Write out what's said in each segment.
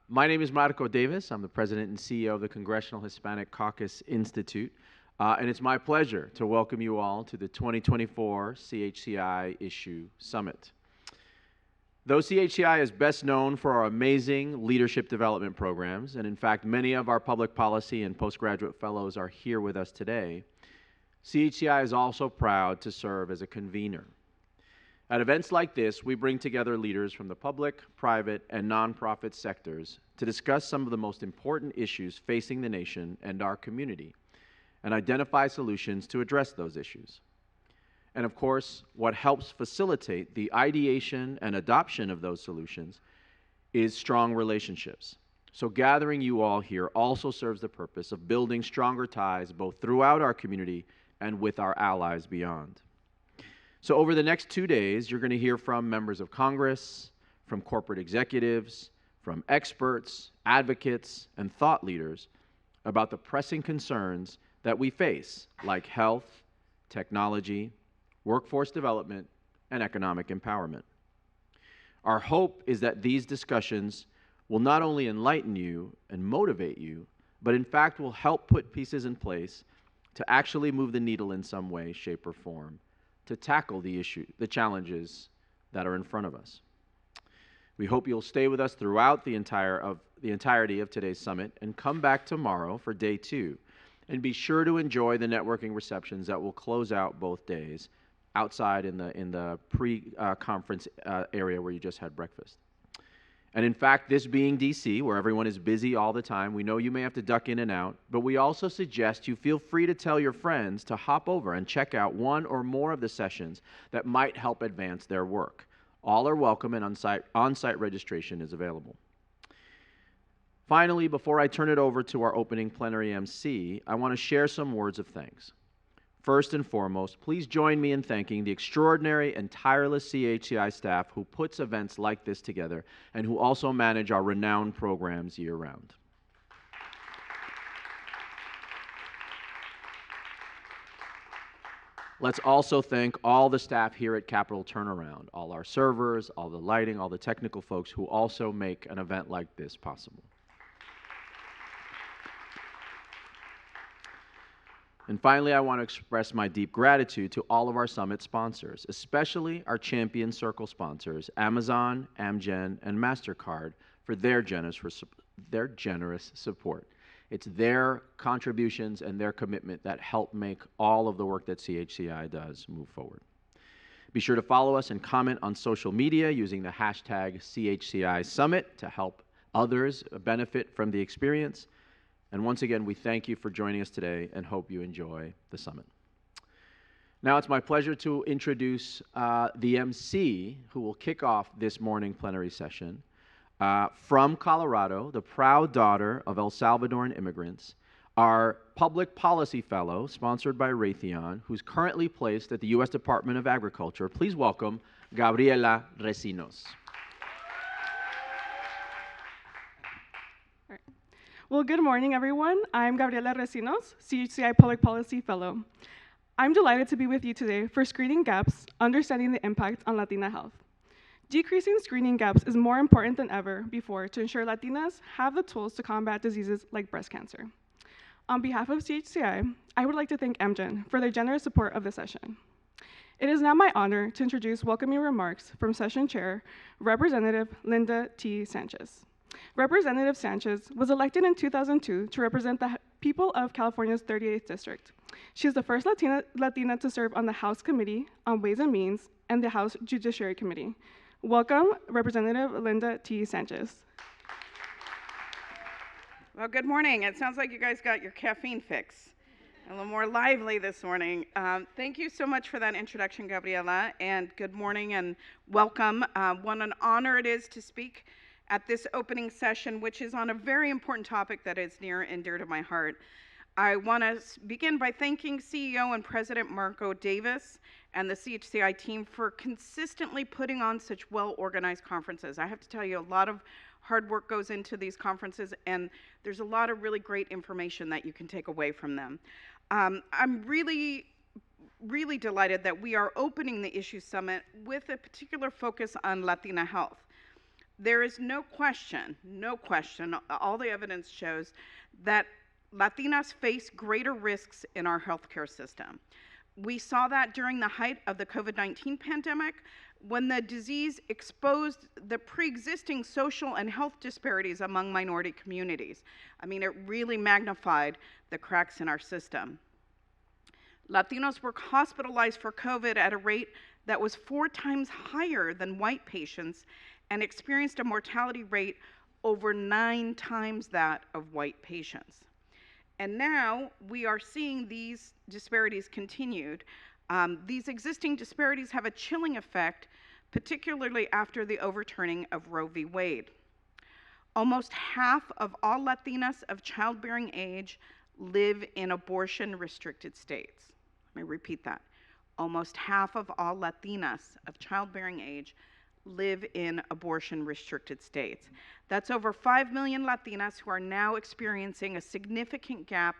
My name is Marco Davis. I'm the president and CEO of the Congressional Hispanic Caucus Institute. And it's my pleasure to welcome you all to the 2024 CHCI Issue Summit. Though CHCI is best known for our amazing leadership development programs, and in fact, many of our public policy and postgraduate fellows are here with us today, CHCI is also proud to serve as a convener. At events like this, we bring together leaders from the public, private, and nonprofit sectors to discuss some of the most important issues facing the nation and our community, and identify solutions to address those issues. And of course, what helps facilitate the ideation and adoption of those solutions is strong relationships. So gathering you all here also serves the purpose of building stronger ties both throughout our community and with our allies beyond. So over the next 2 days, you're going to hear from members of Congress, from corporate executives, from experts, advocates, and thought leaders about the pressing concerns that we face, like health, technology, workforce development, and economic empowerment. Our hope is that these discussions will not only enlighten you and motivate you, but in fact will help put pieces in place to actually move the needle in some way, shape, or form to tackle the challenges that are in front of us. We hope you'll stay with us throughout the entirety of today's summit and come back tomorrow for day 2. And be sure to enjoy the networking receptions that will close out both days outside in the pre-conference area where you just had breakfast. And in fact, this being DC, where everyone is busy all the time, we know you may have to duck in and out, but we also suggest you feel free to tell your friends to hop over and check out one or more of the sessions that might help advance their work. All are welcome, and on-site registration is available. Finally, before I turn it over to our opening plenary MC, I want to share some words of thanks. First and foremost, please join me in thanking the extraordinary and tireless CHCI staff who puts events like this together and who also manage our renowned programs year-round. Let's also thank all the staff here at Capitol Turnaround, all our servers, all the lighting, all the technical folks who also make an event like this possible. And finally, I want to express my deep gratitude to all of our summit sponsors, especially our champion circle sponsors, Amazon, Amgen, and MasterCard, for their generous support. It's their contributions and their commitment that help make all of the work that CHCI does move forward. Be sure to follow us and comment on social media using the hashtag CHCI Summit to help others benefit from the experience. And once again, we thank you for joining us today and hope you enjoy the summit. Now it's my pleasure to introduce the MC who will kick off this morning plenary session. From Colorado, the proud daughter of El Salvadoran immigrants, our public policy fellow, sponsored by Raytheon, who's currently placed at the U.S. Department of Agriculture. Please welcome Gabriela Recinos. Well, good morning, everyone. I'm Gabriela Recinos, CHCI Public Policy Fellow. I'm delighted to be with you today for Screening Gaps, Understanding the Impact on Latina Health. Decreasing screening gaps is more important than ever before to ensure Latinas have the tools to combat diseases like breast cancer. On behalf of CHCI, I would like to thank Amgen for their generous support of the session. It is now my honor to introduce welcoming remarks from Session Chair, Representative Linda T. Sanchez. Representative Sanchez was elected in 2002 to represent the people of California's 38th District. She is the first Latina to serve on the House Committee on Ways and Means and the House Judiciary Committee. Welcome, Representative Linda T. Sanchez. Well, good morning. It sounds like you guys got your caffeine fix. A little more lively this morning. Thank you so much for that introduction, Gabriela, and good morning and welcome. What an honor it is to speak at this opening session, which is on a very important topic that is near and dear to my heart. I want to begin by thanking CEO and President Marco Davis and the CHCI team for consistently putting on such well-organized conferences. I have to tell you, a lot of hard work goes into these conferences, and there's a lot of really great information that you can take away from them. I'm really delighted that we are opening the Issue Summit with a particular focus on Latina health. There is no question, all the evidence shows that Latinas face greater risks in our healthcare system. We saw that during the height of the COVID-19 pandemic, when the disease exposed the pre-existing social and health disparities among minority communities. I mean, it really magnified the cracks in our system. Latinos were hospitalized for COVID at a rate that was 4 times higher than white patients and experienced a mortality rate over 9 times that of white patients. And now we are seeing these disparities continued. These existing disparities have a chilling effect, particularly after the overturning of Roe v. Wade. Almost half of all Latinas of childbearing age live in abortion-restricted states. Let me repeat that. Almost half of all Latinas of childbearing age live in abortion-restricted states. That's over 5 million Latinas who are now experiencing a significant gap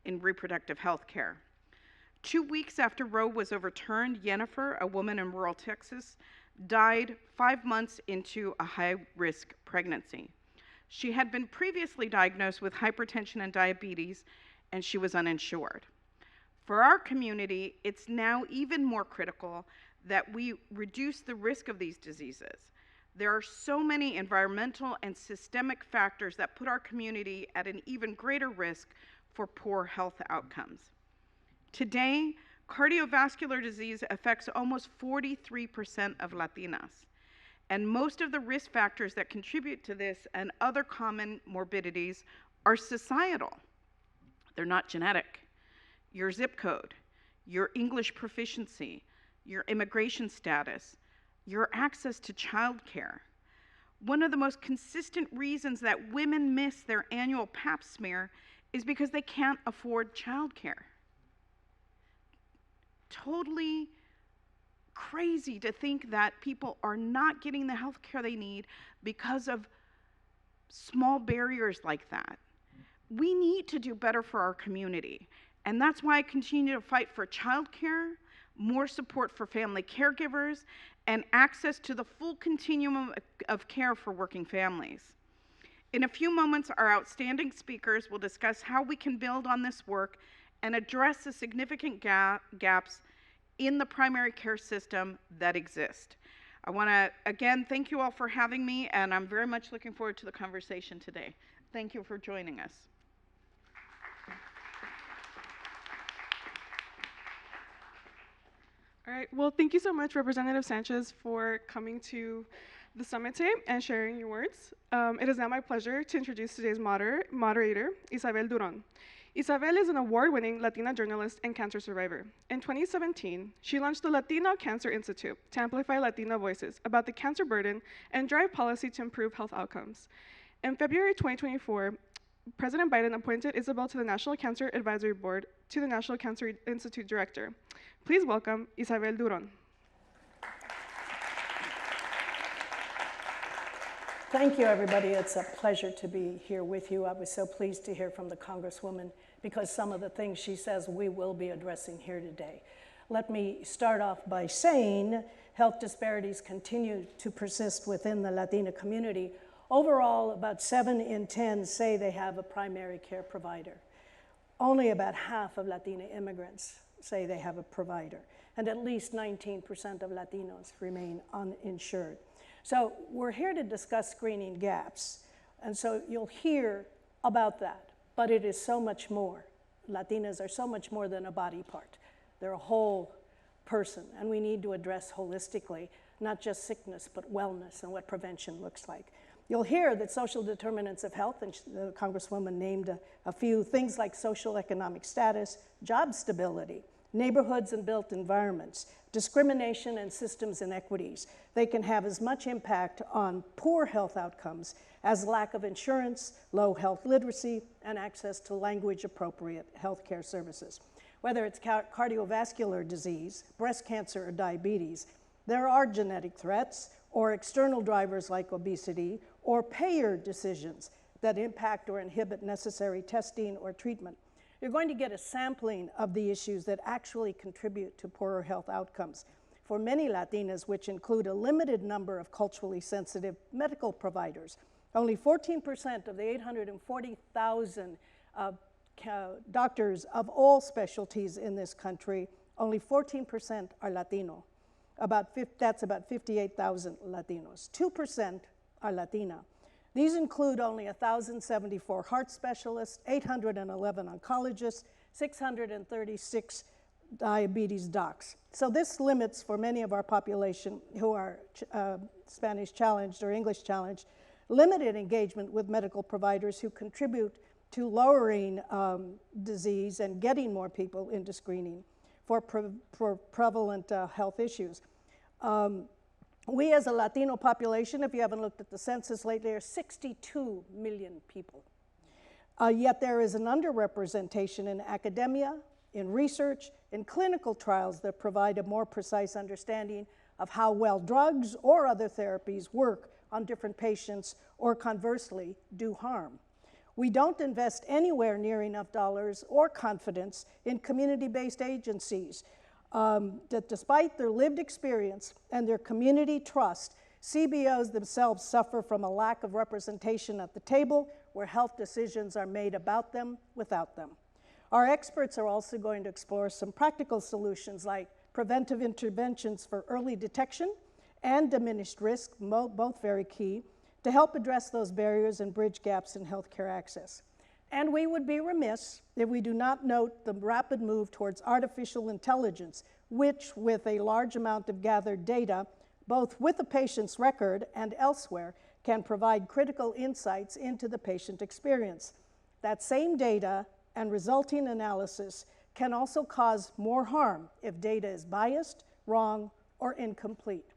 in reproductive health care. 2 weeks after Roe was overturned, Jennifer, a woman in rural Texas, died 5 months into a high-risk pregnancy. She had been previously diagnosed with hypertension and diabetes, and she was uninsured. For our community, it's now even more critical that we reduce the risk of these diseases. There are so many environmental and systemic factors that put our community at an even greater risk for poor health outcomes. Today, cardiovascular disease affects almost 43% of Latinas, and most of the risk factors that contribute to this and other common morbidities are societal. They're not genetic. Your zip code, your English proficiency, your immigration status, your access to childcare. One of the most consistent reasons that women miss their annual pap smear is because they can't afford childcare. Totally crazy to think that people are not getting the health care they need because of small barriers like that. We need to do better for our community. And that's why I continue to fight for childcare, more support for family caregivers, and access to the full continuum of care for working families. In a few moments, our outstanding speakers will discuss how we can build on this work and address the significant gaps in the primary care system that exist. I want to, again, thank you all for having me, and I'm very much looking forward to the conversation today. Thank you for joining us. All right, well, thank you so much, Representative Sanchez, for coming to the summit today and sharing your words. It is now my pleasure to introduce today's moderator, Isabel Duron. Isabel is an award-winning Latina journalist and cancer survivor. In 2017, she launched the Latino Cancer Institute to amplify Latina voices about the cancer burden and drive policy to improve health outcomes. In February 2024, President Biden appointed Isabel to the National Cancer Advisory Board to the National Cancer Institute Director. Please welcome Isabel Duron. Thank you, everybody. It's a pleasure to be here with you. I was so pleased to hear from the Congresswoman because some of the things she says we will be addressing here today. Let me start off by saying health disparities continue to persist within the Latina community. Overall, about 7 in 10 say they have a primary care provider. Only about half of Latina immigrants say they have a provider, and at least 19% of Latinos remain uninsured. So we're here to discuss screening gaps, and so you'll hear about that, but it is so much more. Latinas are so much more than a body part. They're a whole person, and we need to address holistically, not just sickness, but wellness and what prevention looks like. You'll hear that social determinants of health, and the Congresswoman named a few things like social economic status, job stability, neighborhoods and built environments, discrimination and systems inequities. They can have as much impact on poor health outcomes as lack of insurance, low health literacy, and access to language-appropriate healthcare services. Whether it's cardiovascular disease, breast cancer, or diabetes, there are genetic threats or external drivers like obesity or payer decisions that impact or inhibit necessary testing or treatment. You're going to get a sampling of the issues that actually contribute to poorer health outcomes. for many Latinas, which include a limited number of culturally sensitive medical providers. Only 14% of the 840,000 doctors of all specialties in this country, only 14% are Latino. That's about 58,000 Latinos. 2% are Latina. These include only 1,074 heart specialists, 811 oncologists, 636 diabetes docs. So this limits for many of our population who are Spanish challenged or English challenged, limited engagement with medical providers who contribute to lowering disease and getting more people into screening for prevalent health issues. We as a Latino population, if you haven't looked at the census lately, are 62 million people. Yet there is an underrepresentation in academia, in research, in clinical trials that provide a more precise understanding of how well drugs or other therapies work on different patients or conversely do harm. We don't invest anywhere near enough dollars or confidence in community-based agencies that despite their lived experience and their community trust, CBOs themselves suffer from a lack of representation at the table where health decisions are made about them, without them. Our experts are also going to explore some practical solutions like preventive interventions for early detection and diminished risk, both very key, to help address those barriers and bridge gaps in healthcare access. And we would be remiss if we do not note the rapid move towards artificial intelligence, which, with a large amount of gathered data, both with the patient's record and elsewhere, can provide critical insights into the patient experience. That same data and resulting analysis can also cause more harm if data is biased, wrong, or incomplete.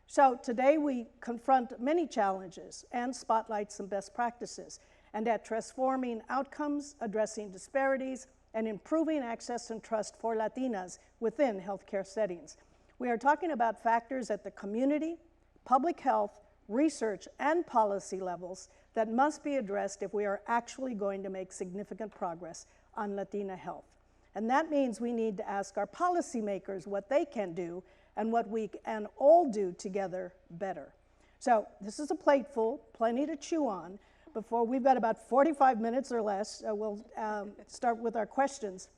So today we confront many challenges and spotlight some best practices, and at transforming outcomes, addressing disparities, and improving access and trust for Latinas within healthcare settings. We are talking about factors at the community, public health, research, and policy levels that must be addressed if we are actually going to make significant progress on Latina health. And that means we need to ask our policymakers what they can do and what we can all do together better. So this is a plate full, plenty to chew on. Before we've got about 45 minutes or less, we'll start with our questions.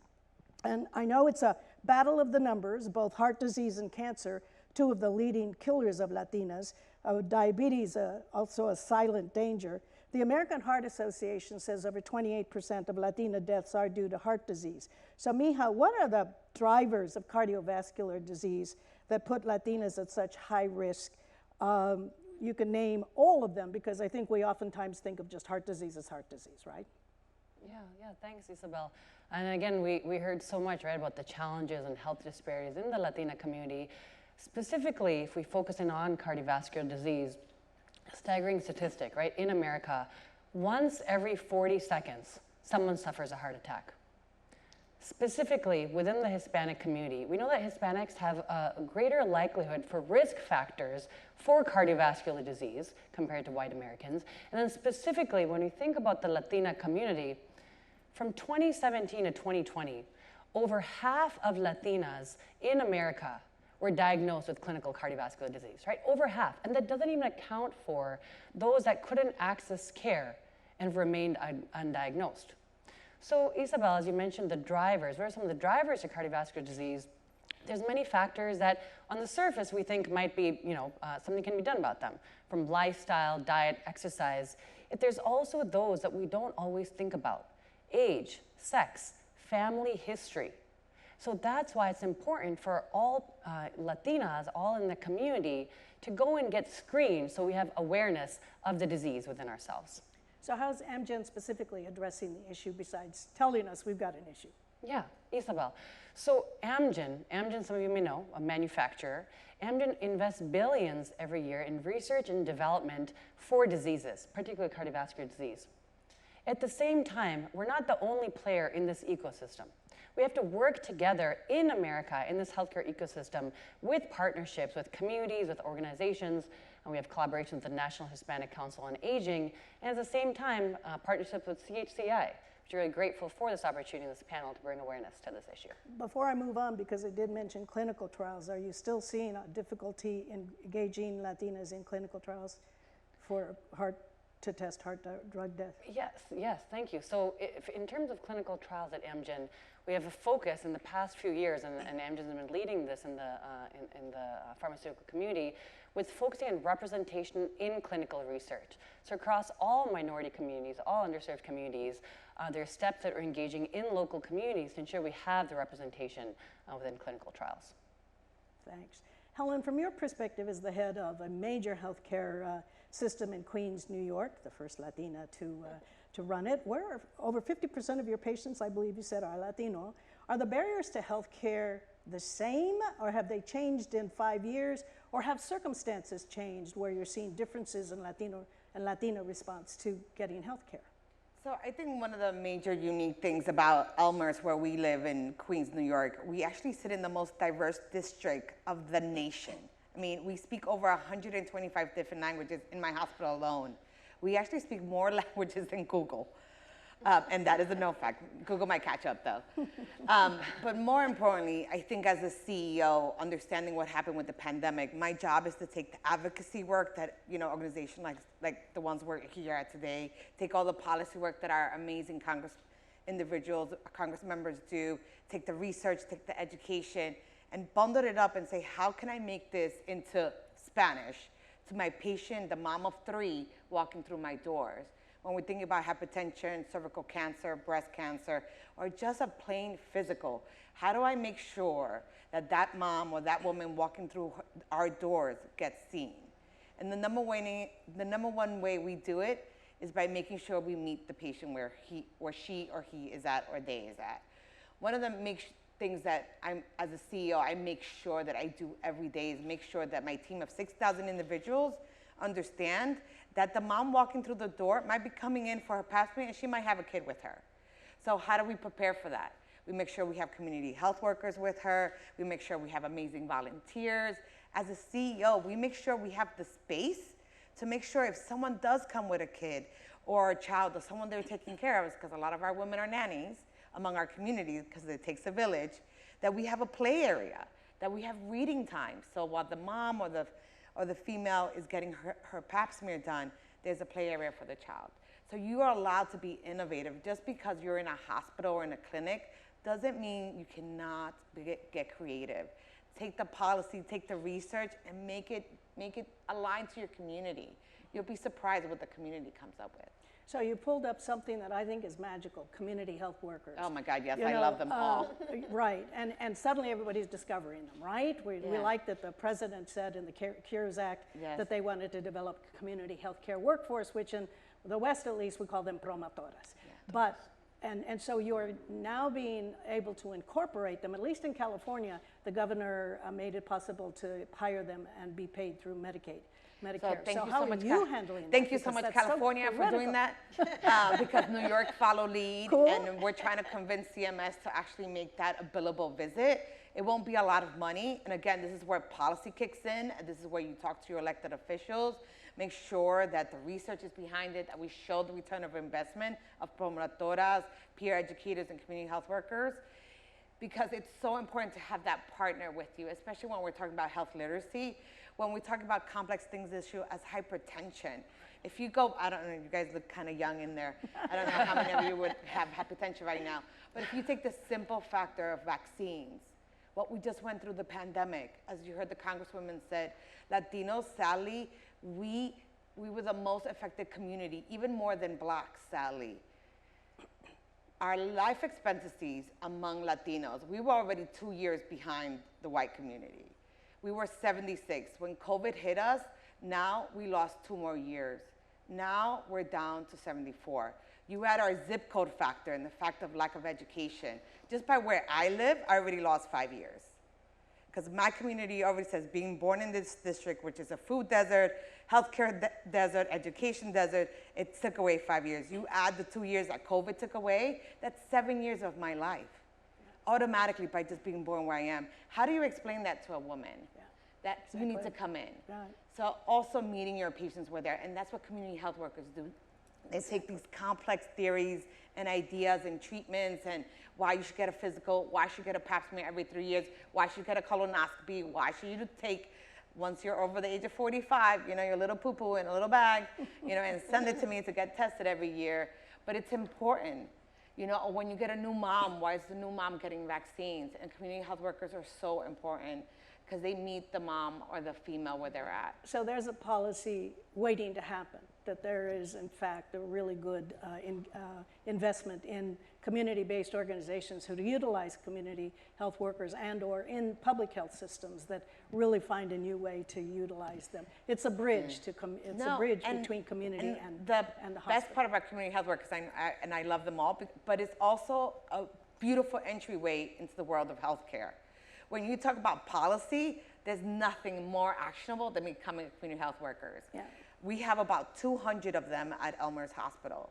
And I know it's a battle of the numbers, both heart disease and cancer, two of the leading killers of Latinas. Diabetes, also a silent danger. The American Heart Association says over 28% of Latina deaths are due to heart disease. So Mija, what are the drivers of cardiovascular disease that put Latinas at such high risk? You can name all of them because I think we oftentimes think of just heart disease as heart disease, right? Yeah, thanks, Isabel. And again, we heard so much, right, about the challenges and health disparities in the Latina community. Specifically, if we focus in on cardiovascular disease, staggering statistic, right? In America, once every 40 seconds, someone suffers a heart attack. Specifically, within the Hispanic community, we know that Hispanics have a greater likelihood for risk factors for cardiovascular disease compared to white Americans. And then specifically, when we think about the Latina community, from 2017 to 2020, over half of Latinas in America were diagnosed with clinical cardiovascular disease, right? Over half. And that doesn't even account for those that couldn't access care and remained undiagnosed. So Isabel, as you mentioned, the drivers, what are some of the drivers of cardiovascular disease? There's many factors that on the surface we think might be, something can be done about them, from lifestyle, diet, exercise. Yet there's also those that we don't always think about. Age, sex, family history. So that's why it's important for all Latinas, all in the community, to go and get screened so we have awareness of the disease within ourselves. So how's Amgen specifically addressing the issue besides telling us we've got an issue? Yeah, Isabel. So Amgen, some of you may know, a manufacturer, Amgen invests billions every year in research and development for diseases, particularly cardiovascular disease. At the same time, we're not the only player in this ecosystem. We have to work together in America, in this healthcare ecosystem, with partnerships, with communities, with organizations, and we have collaborations with the National Hispanic Council on Aging, and at the same time, partnerships with CHCI, We're really grateful for this opportunity, this panel, to bring awareness to this issue. Before I move on, because it did mention clinical trials, are you still seeing a difficulty in engaging Latinas in clinical trials for to test heart drug death? Yes, thank you. So in terms of clinical trials at Amgen, we have a focus in the past few years, and Amgen has been leading this in the pharmaceutical community, with focusing on representation in clinical research. So across all minority communities, all underserved communities, there are steps that are engaging in local communities to ensure we have the representation within clinical trials. Thanks. Helen, from your perspective as the head of a major healthcare system in Queens, New York, the first Latina to run it, where over 50% of your patients, I believe you said, are Latino. Are the barriers to healthcare the same, or have they changed in 5 years, or have circumstances changed where you're seeing differences in Latino and Latina response to getting healthcare? So I think one of the major unique things about Elmhurst, where we live in Queens, New York, we actually sit in the most diverse district of the nation. I mean, we speak over 125 different languages in my hospital alone. We actually speak more languages than Google. And that is a no fact. Google might catch up though. But more importantly, I think as a CEO, understanding what happened with the pandemic, my job is to take the advocacy work that, organizations like the ones we're here at today, take all the policy work that our amazing Congress members do, take the research, take the education, and bundle it up and say, how can I make this into Spanish to my patient, the mom of 3, walking through my doors? When we're thinking about hypertension, cervical cancer, breast cancer, or just a plain physical, how do I make sure that that mom or that woman walking through our doors gets seen? And the number one way we do it is by making sure we meet the patient where she or he is at, or they is at. One of the things that as a CEO, I make sure that I do every day is make sure that my team of 6,000 individuals understand that the mom walking through the door might be coming in for her pap smear and she might have a kid with her. So how do we prepare for that? We make sure we have community health workers with her. We make sure we have amazing volunteers. As a CEO, we make sure we have the space to make sure if someone does come with a kid or a child or someone they're taking care of, because a lot of our women are nannies among our communities because it takes a village, that we have a play area, that we have reading time. So while the mom or the female is getting her pap smear done, there's a play area for the child. So you are allowed to be innovative. Just because you're in a hospital or in a clinic doesn't mean you cannot get creative. Take the policy, take the research, and make it align to your community. You'll be surprised what the community comes up with. So you pulled up something that I think is magical, community health workers. Oh my God, yes, I love them all. Right, and suddenly everybody's discovering them, right? We like that the president said in the Cures Act that they wanted to develop a community health care workforce, which in the West at least we call them promotoras. But, and so you're now being able to incorporate them, at least in California, the governor made it possible to hire them and be paid through Medicare. So how are you handling that? Thank you so much, California, for doing that. Because New York followed lead, and we're trying to convince CMS to actually make that a billable visit. It won't be a lot of money. And again, this is where policy kicks in. And this is where you talk to your elected officials. Make sure that the research is behind it, that we show the return of investment of promotoras, peer educators, and community health workers. Because it's so important to have that partner with you, especially when we're talking about health literacy. When we talk about complex things issue as hypertension, if you go, I don't know, you guys look kind of young in there. I don't know how many of you would have hypertension right now. But if you take the simple factor of vaccines, what we just went through the pandemic, as you heard the Congresswoman said, Latinos, sadly, we were the most affected community, even more than Blacks, sadly. Our life expectancies among Latinos, we were already 2 years behind the white community. We were 76. When COVID hit us, now we lost 2 more years. Now we're down to 74. You add our zip code factor and the fact of lack of education. Just by where I live, I already lost 5 years. Because my community already says being born in this district, which is a food desert, healthcare desert, education desert, it took away 5 years. You add the 2 years that COVID took away, that's 7 years of my life. Automatically by just being born where I am. How do you explain that to a woman? That you need to come in. So also meeting your patients where they're, and that's what community health workers do They take these complex theories and ideas and treatments and why you should get a physical, why you should get a pap smear every 3 years, why you should get a colonoscopy, why should you take, once you're over the age of 45, you know, your little poo-poo in a little bag, you know, and send it to me to get tested every year. But it's important. You know, when you get a new mom, why is the new mom getting vaccines? And community health workers are so important because they meet the mom or the female where they're at. So there's a policy waiting to happen, that there is, in fact, a really good investment in community-based organizations who utilize community health workers and or in public health systems that really find a new way to utilize them. It's a bridge to a bridge between community and the hospital. Best part of our community health workers, and I love them all, but it's also a beautiful entryway into the world of healthcare. When you talk about policy, there's nothing more actionable than becoming community health workers. Yeah. We have about 200 of them at Elmer's Hospital.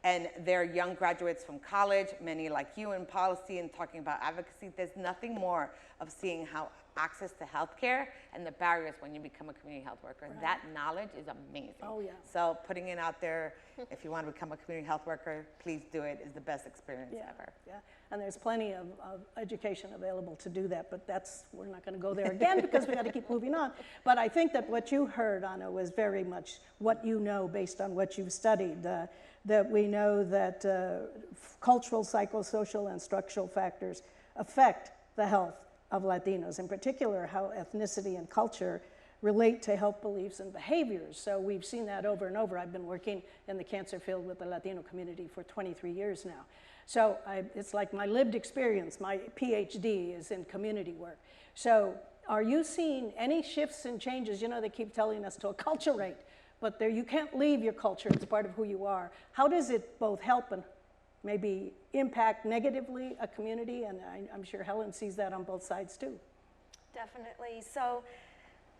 And they're young graduates from college, many like you in policy and talking about advocacy. There's nothing more of seeing how access to healthcare and the barriers when you become a community health worker. Right. That knowledge is amazing. Oh, yeah. So putting it out there, if you want to become a community health worker, please do it. It's the best experience ever. Yeah, and there's plenty of education available to do that, but we're not going to go there again because we got to keep moving on. But I think that what you heard, Anna, was very much what you know based on what you've studied. That we know that cultural, psychosocial, and structural factors affect the health of Latinos, in particular how ethnicity and culture relate to health beliefs and behaviors. So we've seen that over and over. I've been working in the cancer field with the Latino community for 23 years now. So it's like my lived experience. My PhD is in community work. So are you seeing any shifts and changes? You know, they keep telling us to acculturate, but you can't leave your culture. It's part of who you are. How does it both help and maybe impact negatively a community? And I'm sure Helen sees that on both sides too. Definitely. So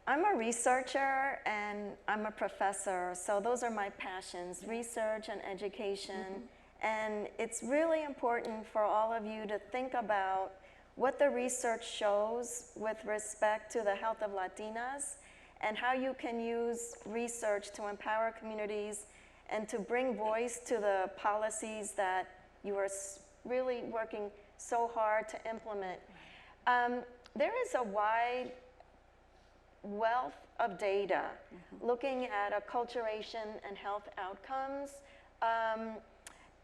I'm a researcher and I'm a professor. So those are my passions, research and education. And it's really important for all of you to think about what the research shows with respect to the health of Latinas and how you can use research to empower communities and to bring voice to the policies that you are really working so hard to implement. There is a wide wealth of data looking at acculturation and health outcomes.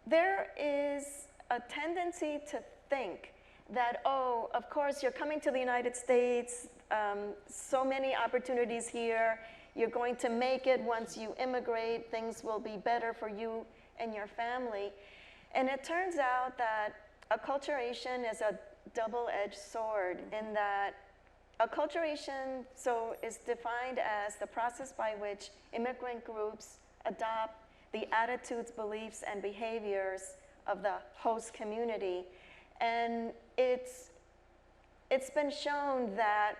There is a tendency to think that, oh, of course, you're coming to the United States, so many opportunities here, you're going to make it once you immigrate, things will be better for you and your family. And it turns out that acculturation is a double-edged sword in that acculturation is defined as the process by which immigrant groups adopt the attitudes, beliefs, and behaviors of the host community. And it's been shown that,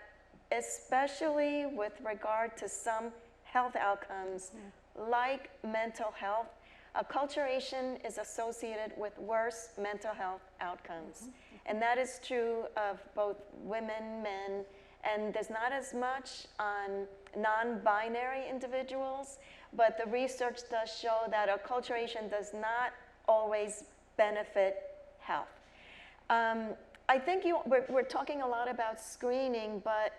especially with regard to some health outcomes, like mental health, acculturation is associated with worse mental health outcomes. And that is true of both women, men, and there's not as much on non-binary individuals, but the research does show that acculturation does not always benefit health. I think we're talking a lot about screening, but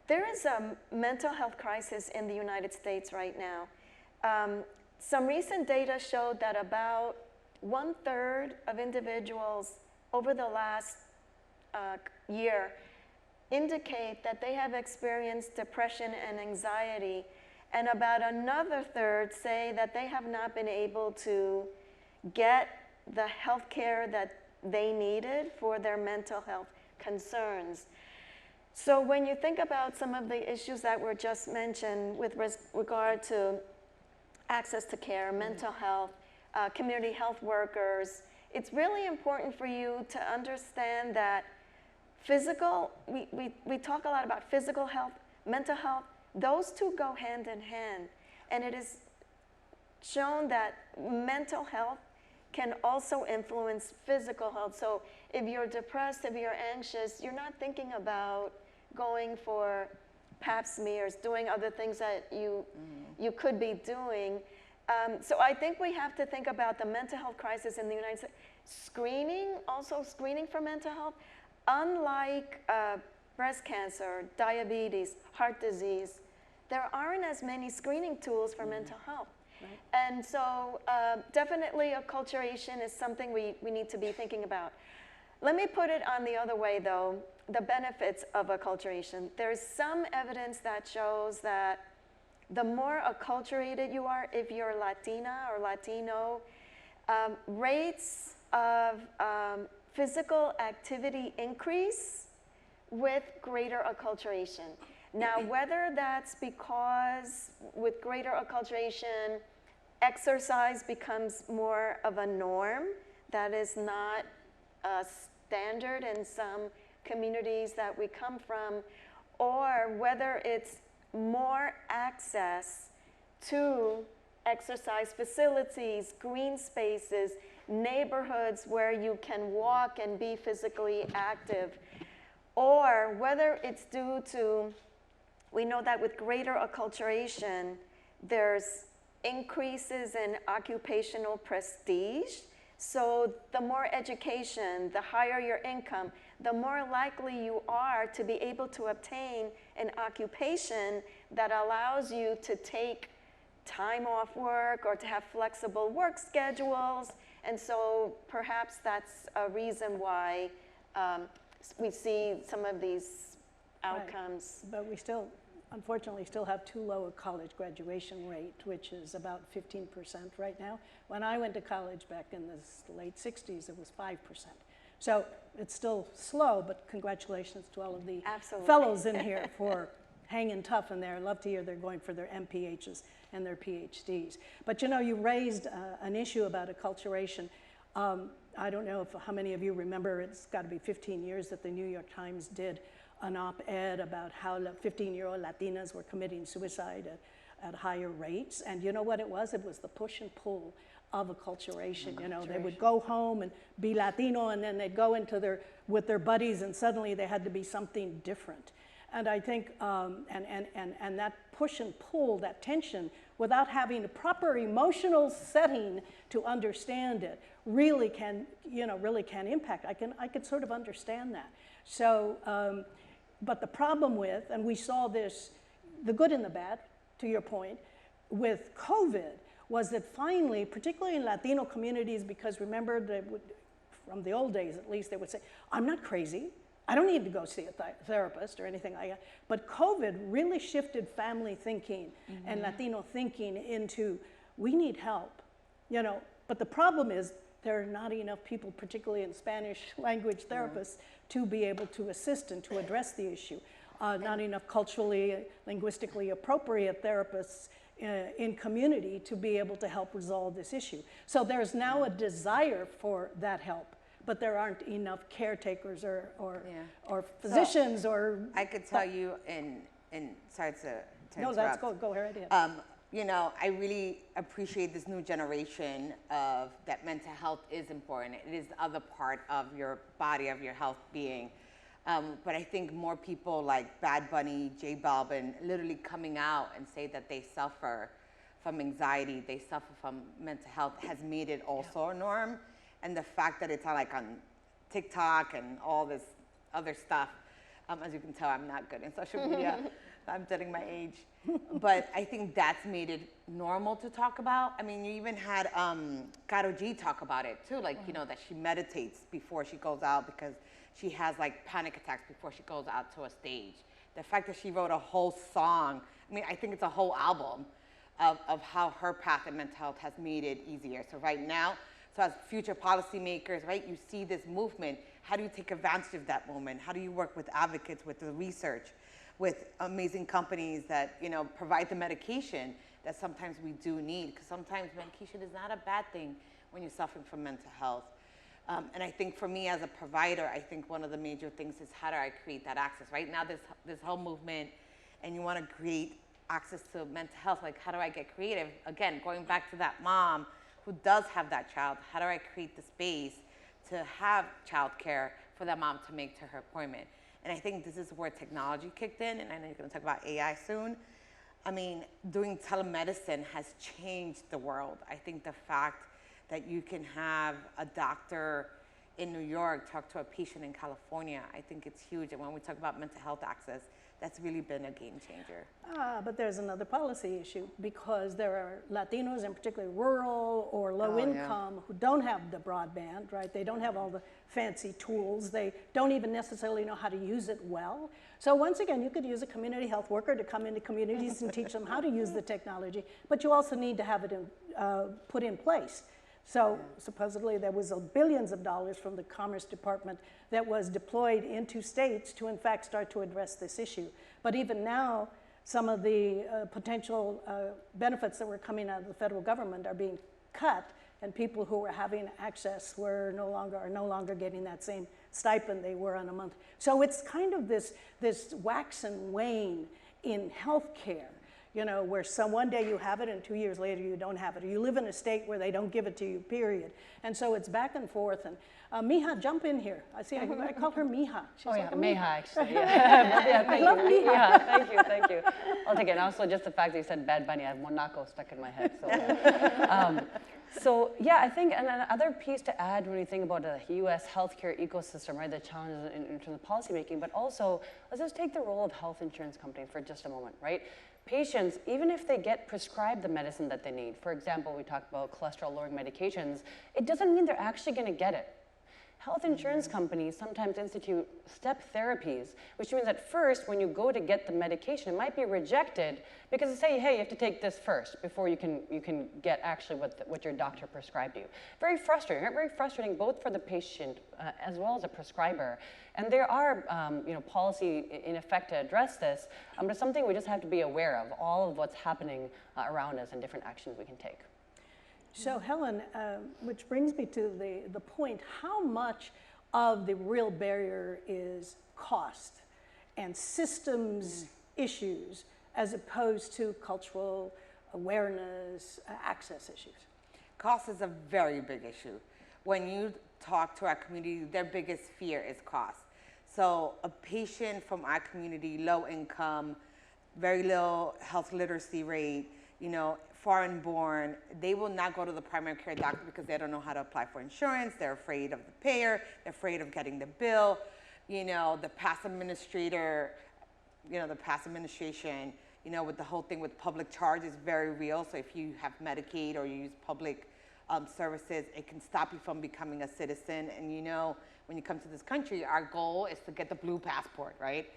there is a mental health crisis in the United States right now. Some recent data showed that about 1/3 of individuals over the last year indicate that they have experienced depression and anxiety, and about another third say that they have not been able to get the health care that they needed for their mental health concerns. So when you think about some of the issues that were just mentioned with regard to access to care, mental health, community health workers, it's really important for you to understand that we talk a lot about physical health, mental health, those two go hand in hand. And it is shown that mental health can also influence physical health. So if you're depressed, if you're anxious, you're not thinking about going for pap smears, doing other things that you could be doing. So I think we have to think about the mental health crisis in the United States. Screening for mental health, unlike breast cancer, diabetes, heart disease, there aren't as many screening tools for mental health. Right. And so definitely acculturation is something we need to be thinking about. Let me put it on the other way though, the benefits of acculturation. There's some evidence that shows that the more acculturated you are, if you're Latina or Latino, rates of physical activity increase with greater acculturation. Now, whether that's because with greater acculturation, exercise becomes more of a norm that is not standard in some communities that we come from, or whether it's more access to exercise facilities, green spaces, neighborhoods where you can walk and be physically active, or whether it's due to, we know that with greater acculturation, there's increases in occupational prestige. So the more education, the higher your income, the more likely you are to be able to obtain an occupation that allows you to take time off work or to have flexible work schedules. And so perhaps that's a reason why we see some of these outcomes. Right. But we still, unfortunately, still have too low a college graduation rate, which is about 15% right now. When I went to college back in the late 60s, it was 5%. So it's still slow, but congratulations to all of the fellows in here for hanging tough in there. I love to hear they're going for their MPHs and their PhDs. But you know, you raised an issue about acculturation. I don't know how many of you remember, it's got to be 15 years that the New York Times did an op-ed about how 15-year-old Latinas were committing suicide at higher rates. And you know what it was? It was the push and pull of acculturation. You know, they would go home and be Latino, and then they'd go into with their buddies, and suddenly they had to be something different. And I think, and that push and pull, that tension, without having a proper emotional setting to understand it, really can impact. I could sort of understand that. So, but the problem with, and we saw this, the good and the bad, to your point, with COVID, was that finally, particularly in Latino communities, because remember, from the old days at least, they would say, I'm not crazy. I don't need to go see a therapist or anything like that. But COVID really shifted family thinking and Latino thinking into, we need help, you know. But the problem is there are not enough people, particularly in Spanish language therapists, to be able to assist and to address the issue. Not enough culturally, linguistically appropriate therapists in community to be able to help resolve this issue. So there's now a desire for that help, but there aren't enough caretakers or physicians. So or I could tell you, sorry to no, interrupt. Go right ahead. You know, I really appreciate this new generation of that mental health is important. It is the other part of your body, of your health being. But I think more people like Bad Bunny, J Balvin, literally coming out and say that they suffer from anxiety, they suffer from mental health, has made it also a norm. And the fact that it's like on TikTok and all this other stuff, as you can tell, I'm not good in social media. I'm telling my age. But I think that's made it normal to talk about. I mean, you even had Karol G talk about it too, like, you know, that she meditates before she goes out because she has like panic attacks before she goes out to a stage. The fact that she wrote a whole song, I mean, I think it's a whole album of how her path in mental health has made it easier. So right now, so as future policymakers, right, you see this movement. How do you take advantage of that moment? How do you work with advocates, with the research, with amazing companies that, you know, provide the medication that sometimes we do need? Because sometimes medication is not a bad thing when you're suffering from mental health. And I think for me as a provider, I think one of the major things is how do I create that access? Right now, this whole movement, and you want to create access to mental health, like how do I get creative? Again, going back to that mom who does have that child, how do I create the space to have childcare for that mom to make to her appointment? And I think this is where technology kicked in, and I know you're going to talk about AI soon. I mean, doing telemedicine has changed the world. I think the fact that you can have a doctor in New York talk to a patient in California, I think it's huge. And when we talk about mental health access, that's really been a game changer. But there's another policy issue, because there are Latinos, in particular rural or low income, who don't have the broadband, right? They don't have all the fancy tools. They don't even necessarily know how to use it well. So once again, you could use a community health worker to come into communities and teach them how to use the technology, but you also need to have it put in place. So supposedly there was billions of dollars from the Commerce Department that was deployed into states to in fact start to address this issue. But even now, some of the potential benefits that were coming out of the federal government are being cut, and people who were having access are no longer getting that same stipend they were on a month. So it's kind of this wax and wane in healthcare. You know, where one day you have it and 2 years later you don't have it. Or you live in a state where they don't give it to you, period. And so it's back and forth. And Mija, jump in here. I see, I call her Mija. She's like a Meja, actually. Yeah, thank love you. Mija. Yeah, thank you. I'll take it. And also just the fact that you said Bad Bunny, I have Monaco stuck in my head. So, yeah, I think, and another piece to add when we think about the U.S. healthcare ecosystem, right, the challenges in terms of policymaking, but also let's just take the role of health insurance companies for just a moment, right? Patients, even if they get prescribed the medicine that they need, for example, we talked about cholesterol-lowering medications, it doesn't mean they're actually going to get it. Health insurance companies sometimes institute step therapies, which means at first, when you go to get the medication, it might be rejected because they say, hey, you have to take this first before you can get actually what your doctor prescribed you. Very frustrating, right? Very frustrating both for the patient as well as the prescriber. And there are policy in effect to address this, but it's something we just have to be aware of, all of what's happening around us and different actions we can take. So Helen, which brings me to the point, how much of the real barrier is cost and systems issues as opposed to cultural awareness, access issues? Cost is a very big issue. When you talk to our community, their biggest fear is cost. So a patient from our community, low income, very low health literacy rate, foreign born, they will not go to the primary care doctor because they don't know how to apply for insurance. They're afraid of the payer. They're afraid of getting the bill. The past administrator, the past administration, with the whole thing with public charge is very real. So if you have Medicaid or you use public services, it can stop you from becoming a citizen. And when you come to this country, our goal is to get the blue passport, right?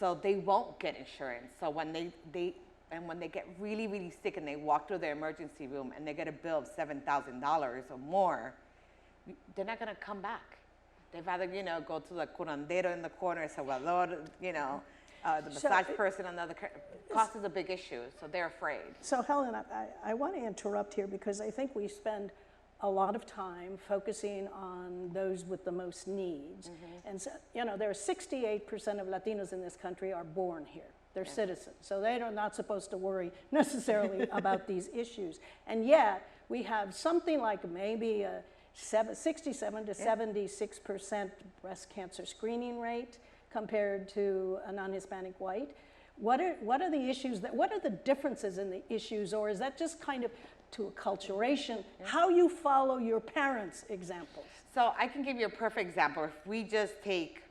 So they won't get insurance. So when they get really, really sick and they walk through the emergency room and they get a bill of $7,000 or more, they're not gonna come back. They'd rather, go to the curandero in the corner, Salvador, the massage person on the other. Cost is a big issue, so they're afraid. So Helen, I want to interrupt here because I think we spend a lot of time focusing on those with the most needs. And so, there are 68% of Latinos in this country are born here. They're citizens, so they are not supposed to worry necessarily about these issues. And yet, we have something like maybe a 67 to 76% breast cancer screening rate compared to a non-Hispanic white. What are the issues what are the differences in the issues, or is that just kind of to acculturation, how you follow your parents' examples? So I can give you a perfect example. If we just take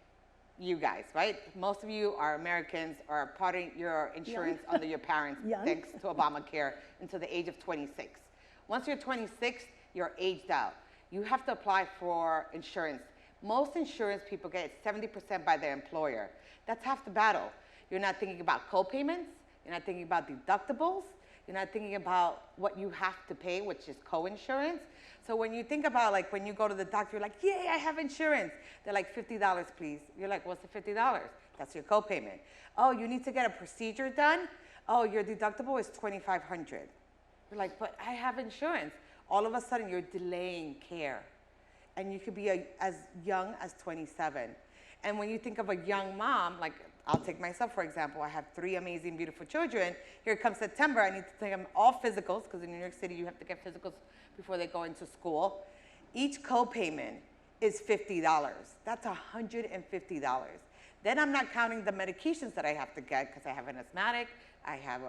you guys, right? Most of you are Americans, are putting your insurance under your parents, thanks to Obamacare, until the age of 26. Once you're 26, you're aged out. You have to apply for insurance. Most insurance people get 70% by their employer. That's half the battle. You're not thinking about co-payments. You're not thinking about deductibles. You're not thinking about what you have to pay, which is co-insurance. So when you think about, like, when you go to the doctor, you're like, yay, I have insurance. They're like, $50, please. You're like, what's the $50? That's your co-payment. Oh, you need to get a procedure done? Oh, your deductible is $2,500. You're like, but I have insurance. All of a sudden, you're delaying care. And you could be as young as 27. And when you think of a young mom, like, I'll take myself, for example. I have 3 amazing, beautiful children. Here comes September. I need to take them all physicals, because in New York City, you have to get physicals before they go into school. Each co-payment is $50. That's $150. Then I'm not counting the medications that I have to get, because I have an asthmatic, I have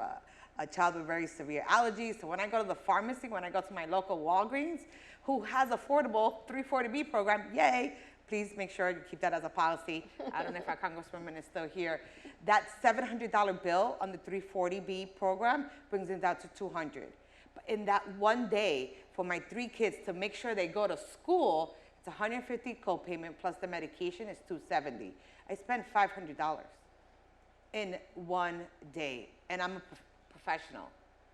a child with very severe allergies. So when I go to the pharmacy, when I go to my local Walgreens, who has affordable 340B program, yay, please make sure you keep that as a policy. I don't know if our Congresswoman is still here. That $700 bill on the 340B program brings it down to $200. But in that one day, for my 3 kids to make sure they go to school, it's $150 copayment plus the medication is $270. I spent $500 in one day, and I'm a professional.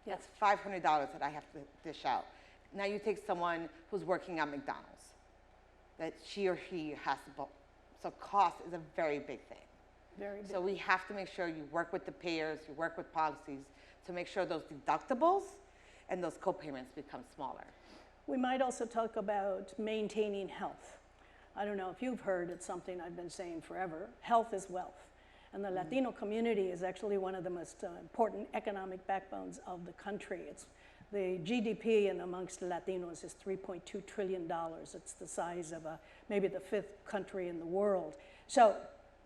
That's $500 that I have to dish out. Now you take someone who's working at McDonald's, that she or he has to, so cost is a very big thing. Very big. So we have to make sure you work with the payers, you work with policies to make sure those deductibles and those co-payments become smaller. We might also talk about maintaining health. I don't know if you've heard, it's something I've been saying forever. Health is wealth. And the Latino community is actually one of the most important economic backbones of the country. It's the GDP and amongst Latinos is $3.2 trillion. It's the size of maybe the 5th country in the world. So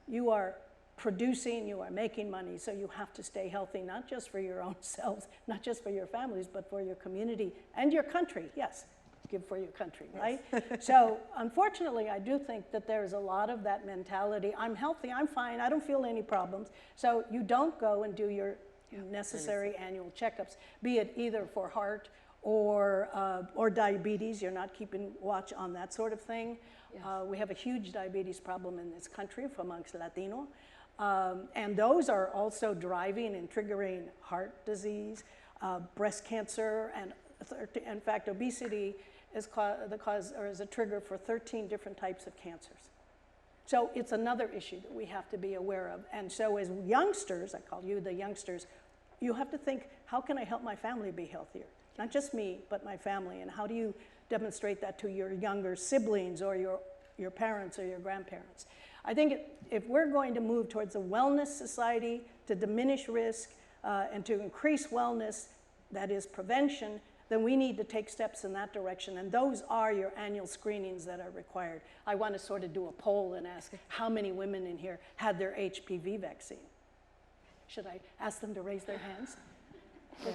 you are producing, you are making money, so you have to stay healthy, not just for your own selves, not just for your families, but for your community and your country. Yes, give for your country, right? So unfortunately, I do think that there's a lot of that mentality. I'm healthy, I'm fine, I don't feel any problems. So you don't go and do your necessary annual checkups, be it either for heart or diabetes. You're not keeping watch on that sort of thing. Yes. We have a huge diabetes problem in this country amongst Latino. And those are also driving and triggering heart disease, breast cancer, and in fact, obesity is the cause or is a trigger for 13 different types of cancers. So it's another issue that we have to be aware of. And so as youngsters, I call you the youngsters, you have to think, how can I help my family be healthier? Not just me, but my family. And how do you demonstrate that to your younger siblings or your parents or your grandparents? I think if we're going to move towards a wellness society, to diminish risk and to increase wellness, that is prevention, then we need to take steps in that direction. And those are your annual screenings that are required. I want to sort of do a poll and ask how many women in here had their HPV vaccine. Should I ask them to raise their hands?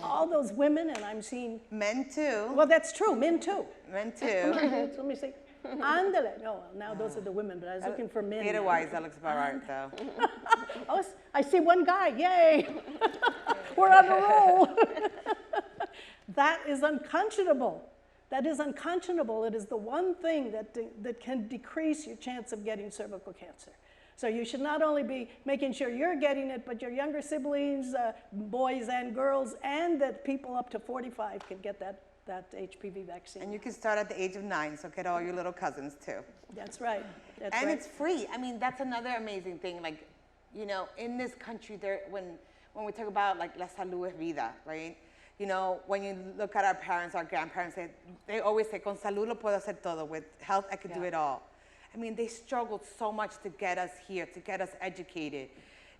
All those women, and I'm seeing... Men too. Well, that's true, men too. Men too. Let me see. Andale. No, well, now those are the women, but I was looking for men. Theater-wise, that looks about right, though. Oh, I see one guy, yay! We're on a roll. That is unconscionable. That is unconscionable. It is the one thing that can decrease your chance of getting cervical cancer. So you should not only be making sure you're getting it, but your younger siblings, boys and girls, and that people up to 45 can get that HPV vaccine. And you can start at the age of 9, so get all your little cousins too. That's right. That's and right. It's free. I mean, that's another amazing thing. Like, you know, in this country, when we talk about like la salud es vida, right? You know, when you look at our parents, our grandparents, they always say, con salud lo puedo hacer todo. With health, I could do it all. I mean, they struggled so much to get us here, to get us educated.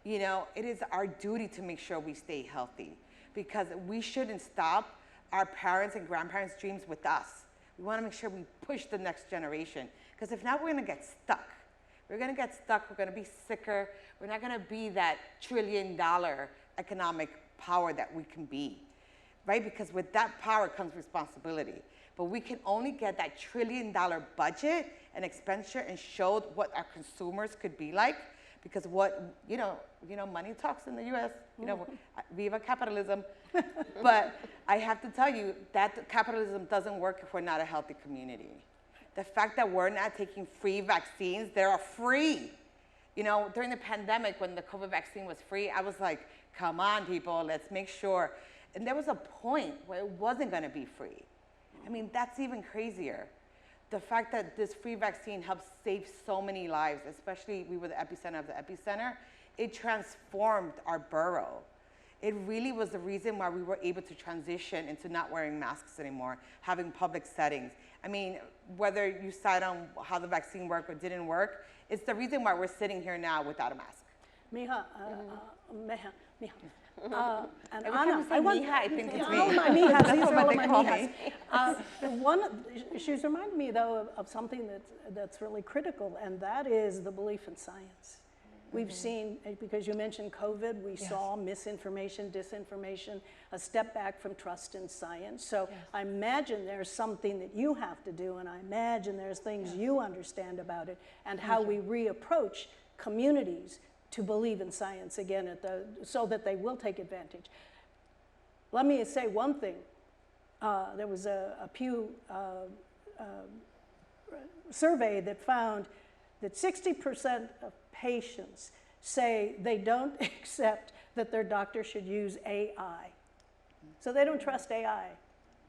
You know, it is our duty to make sure we stay healthy, because we shouldn't stop our parents' and grandparents' dreams with us. We want to make sure we push the next generation, because if not, we're going to get stuck. We're going to get stuck. We're going to be sicker. We're not going to be that trillion-dollar economic power that we can be, right? Because with that power comes responsibility. But we can only get that trillion-dollar budget and expenditure and show what our consumers could be like, because what, you know, money talks in the U.S., you know, viva capitalism. But I have to tell you that capitalism doesn't work if we're not a healthy community. The fact that we're not taking free vaccines, they're free. You know, during the pandemic, when the COVID vaccine was free, I was like, come on, people, let's make sure. And there was a point where it wasn't going to be free. I mean, that's even crazier. The fact that this free vaccine helped save so many lives, especially we were the epicenter of the epicenter, it transformed our borough. It really was the reason why we were able to transition into not wearing masks anymore, having public settings. I mean, whether you side on how the vaccine worked or didn't work, it's the reason why we're sitting here now without a mask. Mija, and Every Ana, time you say mija, I think it's me. all my mijas, these That's are all what my they call mijas. She's reminded me, though, of something that's really critical, and that is the belief in science. We've seen, because you mentioned COVID, we saw misinformation, disinformation, a step back from trust in science. So I imagine there's something that you have to do, and I imagine there's things you understand about it, and how we reapproach communities to believe in science again so that they will take advantage. Let me say one thing. There was a Pew survey that found that 60% of patients say they don't accept that their doctor should use AI. So they don't trust AI.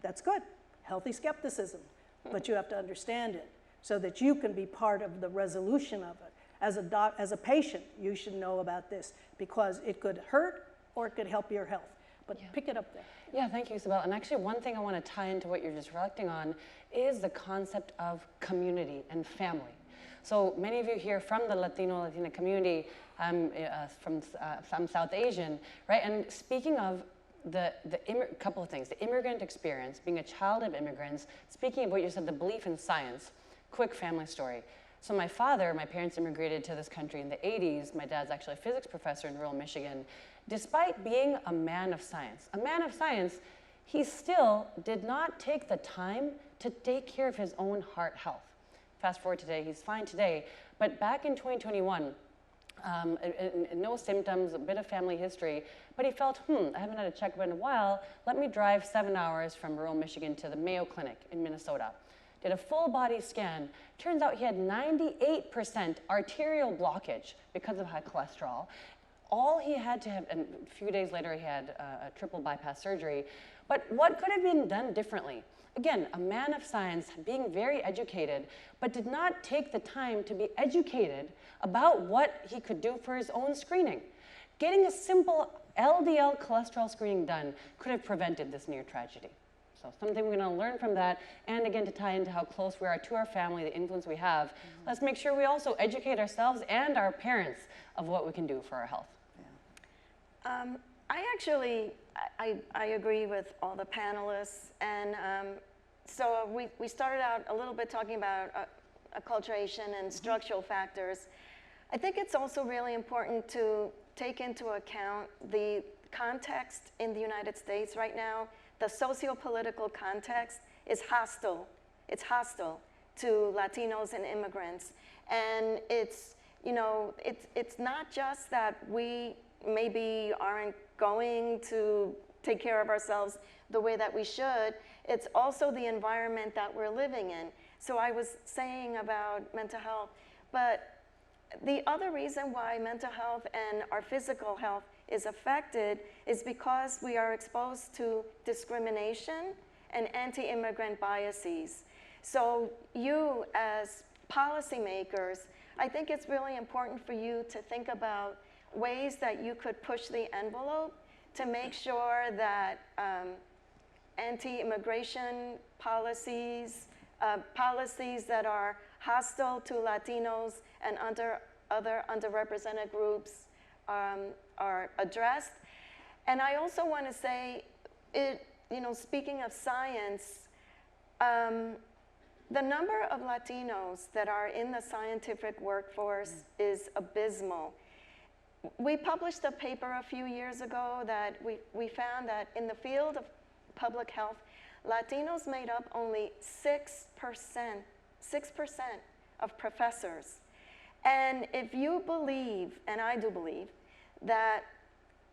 That's good. Healthy skepticism. But you have to understand it so that you can be part of the resolution of it. As a patient, you should know about this because it could hurt or it could help your health. But pick it up there. Yeah, thank you, Isabel. And actually, one thing I want to tie into what you're just reflecting on is the concept of community and family. So many of you here from the Latina community, from South Asian, right? And speaking of couple of things, the immigrant experience, being a child of immigrants, speaking of what you said, the belief in science, quick family story. So my parents immigrated to this country in the 80s. My dad's actually a physics professor in rural Michigan. Despite being a man of science, he still did not take the time to take care of his own heart health. Fast forward today, he's fine today, but back in 2021, no symptoms, a bit of family history, but he felt, I haven't had a checkup in a while, let me drive 7 hours from rural Michigan to the Mayo Clinic in Minnesota. Did a full body scan. Turns out he had 98% arterial blockage because of high cholesterol. All he had to have, and a few days later he had a triple bypass surgery. But what could have been done differently? Again, a man of science, being very educated, but did not take the time to be educated about what he could do for his own screening. Getting a simple LDL cholesterol screening done could have prevented this near tragedy. So something we're going to learn from that, and again, to tie into how close we are to our family, the influence we have, let's make sure we also educate ourselves and our parents of what we can do for our health. I agree with all the panelists, and so we started out a little bit talking about acculturation and structural factors. I think it's also really important to take into account the context in the United States right now. The socio-political context is hostile. It's hostile to Latinos and immigrants, and it's not just that we maybe aren't going to take care of ourselves the way that we should, it's also the environment that we're living in. So I was saying about mental health, but the other reason why mental health and our physical health is affected is because we are exposed to discrimination and anti-immigrant biases. So you as policymakers, I think it's really important for you to think about ways that you could push the envelope to make sure that anti-immigration policies, policies that are hostile to Latinos and other underrepresented groups are addressed. And I also want to say, speaking of science, the number of Latinos that are in the scientific workforce is abysmal. We published a paper a few years ago that we found that in the field of public health, Latinos made up only 6% of professors. And if you believe, and I do believe, that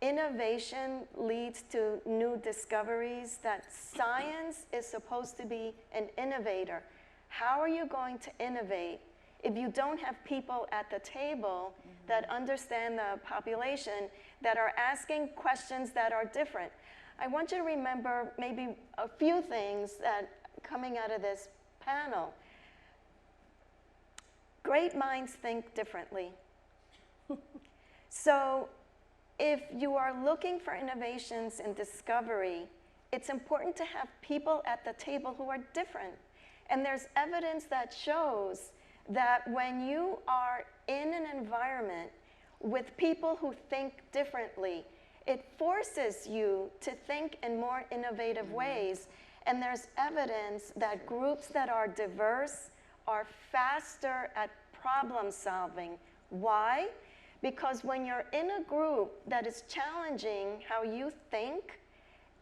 innovation leads to new discoveries, that science is supposed to be an innovator, how are you going to innovate if you don't have people at the table that understand the population, that are asking questions that are different? I want you to remember maybe a few things that coming out of this panel. Great minds think differently. So if you are looking for innovations and discovery, it's important to have people at the table who are different. And there's evidence that shows that when you are in an environment with people who think differently, it forces you to think in more innovative ways. And there's evidence that groups that are diverse are faster at problem solving. Why? Because when you're in a group that is challenging how you think,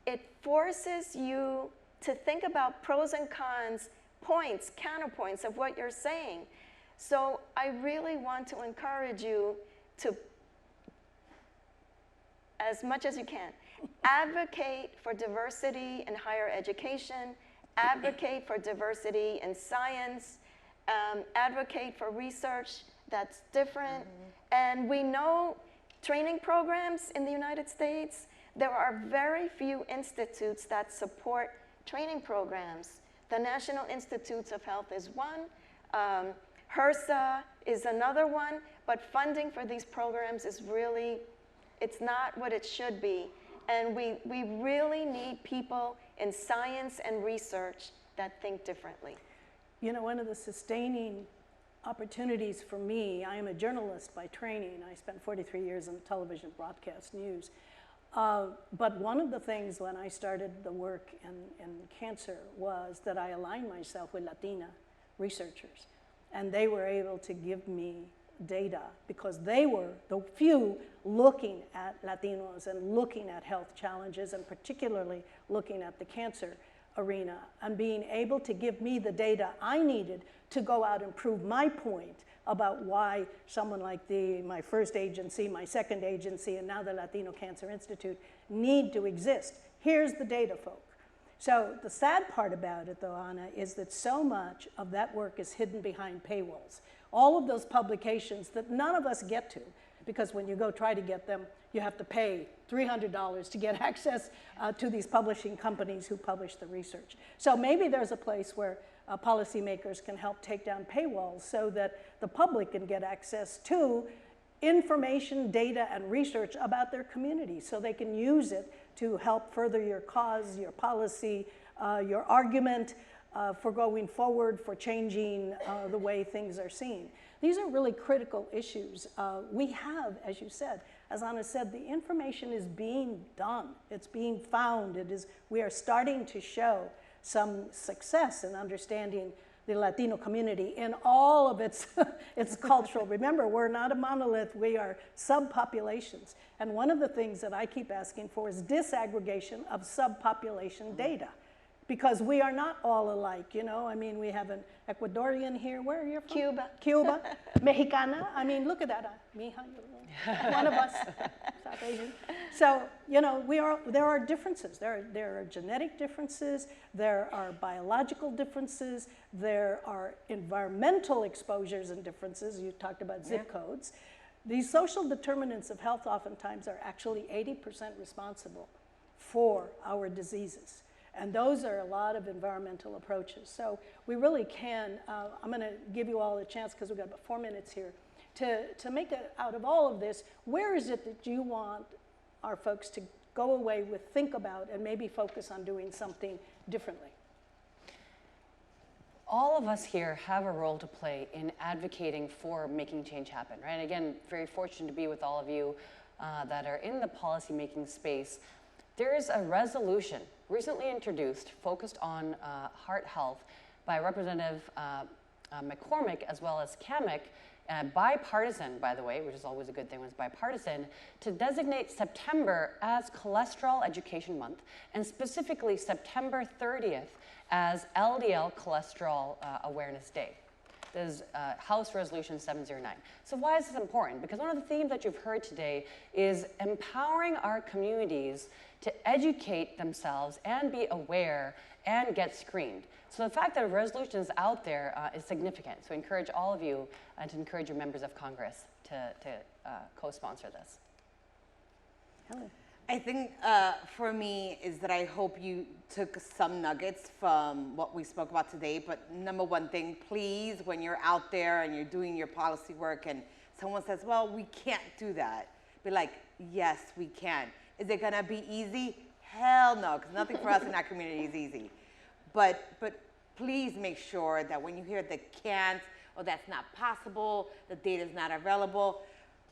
it forces you to think about pros and cons, points, counterpoints of what you're saying. So I really want to encourage you to, as much as you can, advocate for diversity in higher education, advocate for diversity in science, advocate for research that's different. And we know training programs in the United States, there are very few institutes that support training programs. The National Institutes of Health is one, HRSA is another one, but funding for these programs is really, it's not what it should be. And we really need people in science and research that think differently. You know, one of the sustaining opportunities for me, I am a journalist by training. I spent 43 years in television broadcast news. But one of the things when I started the work in cancer was that I aligned myself with Latina researchers. And they were able to give me data because they were the few looking at Latinos and looking at health challenges and particularly looking at the cancer arena and being able to give me the data I needed to go out and prove my point about why someone like my first agency, my second agency, and now the Latino Cancer Institute need to exist. Here's the data, folk. So the sad part about it, though, Anna, is that so much of that work is hidden behind paywalls. All of those publications that none of us get to, because when you go try to get them, you have to pay $300 to get access to these publishing companies who publish the research. So maybe there's a place where policymakers can help take down paywalls so that the public can get access to information, data, and research about their community so they can use it to help further your cause, your policy, your argument for going forward, for changing the way things are seen. These are really critical issues. We have, as you said, as Anna said, the information is being done. It's being found. We are starting to show some success in understanding the Latino community in all of its, its cultural. Remember, we're not a monolith. We are subpopulations. And one of the things that I keep asking for is disaggregation of subpopulation data. Because we are not all alike, you know? I mean, we have an Ecuadorian here. Where are you from? Cuba. Cuba. Mexicana. I mean, look at that. Mija, one of us, South Asian. So, you know, there are differences. There are genetic differences. There are biological differences. There are environmental exposures and differences. You talked about zip codes. These social determinants of health oftentimes are actually 80% responsible for our diseases. And those are a lot of environmental approaches. So we really can, I'm gonna give you all a chance because we've got about 4 minutes here, to make it out of all of this, where is it that you want our folks to go away with, think about, and maybe focus on doing something differently? All of us here have a role to play in advocating for making change happen, right? And again, very fortunate to be with all of you that are in the policymaking space. There is a resolution recently introduced focused on heart health by Representative McCormick as well as Kamek, bipartisan, by the way, which is always a good thing when it's bipartisan, to designate September as Cholesterol Education Month, and specifically September 30th as LDL Cholesterol Awareness Day. This is House Resolution 709. So why is this important? Because one of the themes that you've heard today is empowering our communities to educate themselves and be aware and get screened. So the fact that a resolution is out there is significant. So I encourage all of you and to encourage your members of Congress to co-sponsor this. Helen. I think for me is that I hope you took some nuggets from what we spoke about today. But number one thing, please, when you're out there and you're doing your policy work and someone says, well, we can't do that, be like, yes, we can. Is it gonna be easy? Hell no, because nothing for us in our community is easy. But please make sure that when you hear the can't or that's not possible, the data's not available,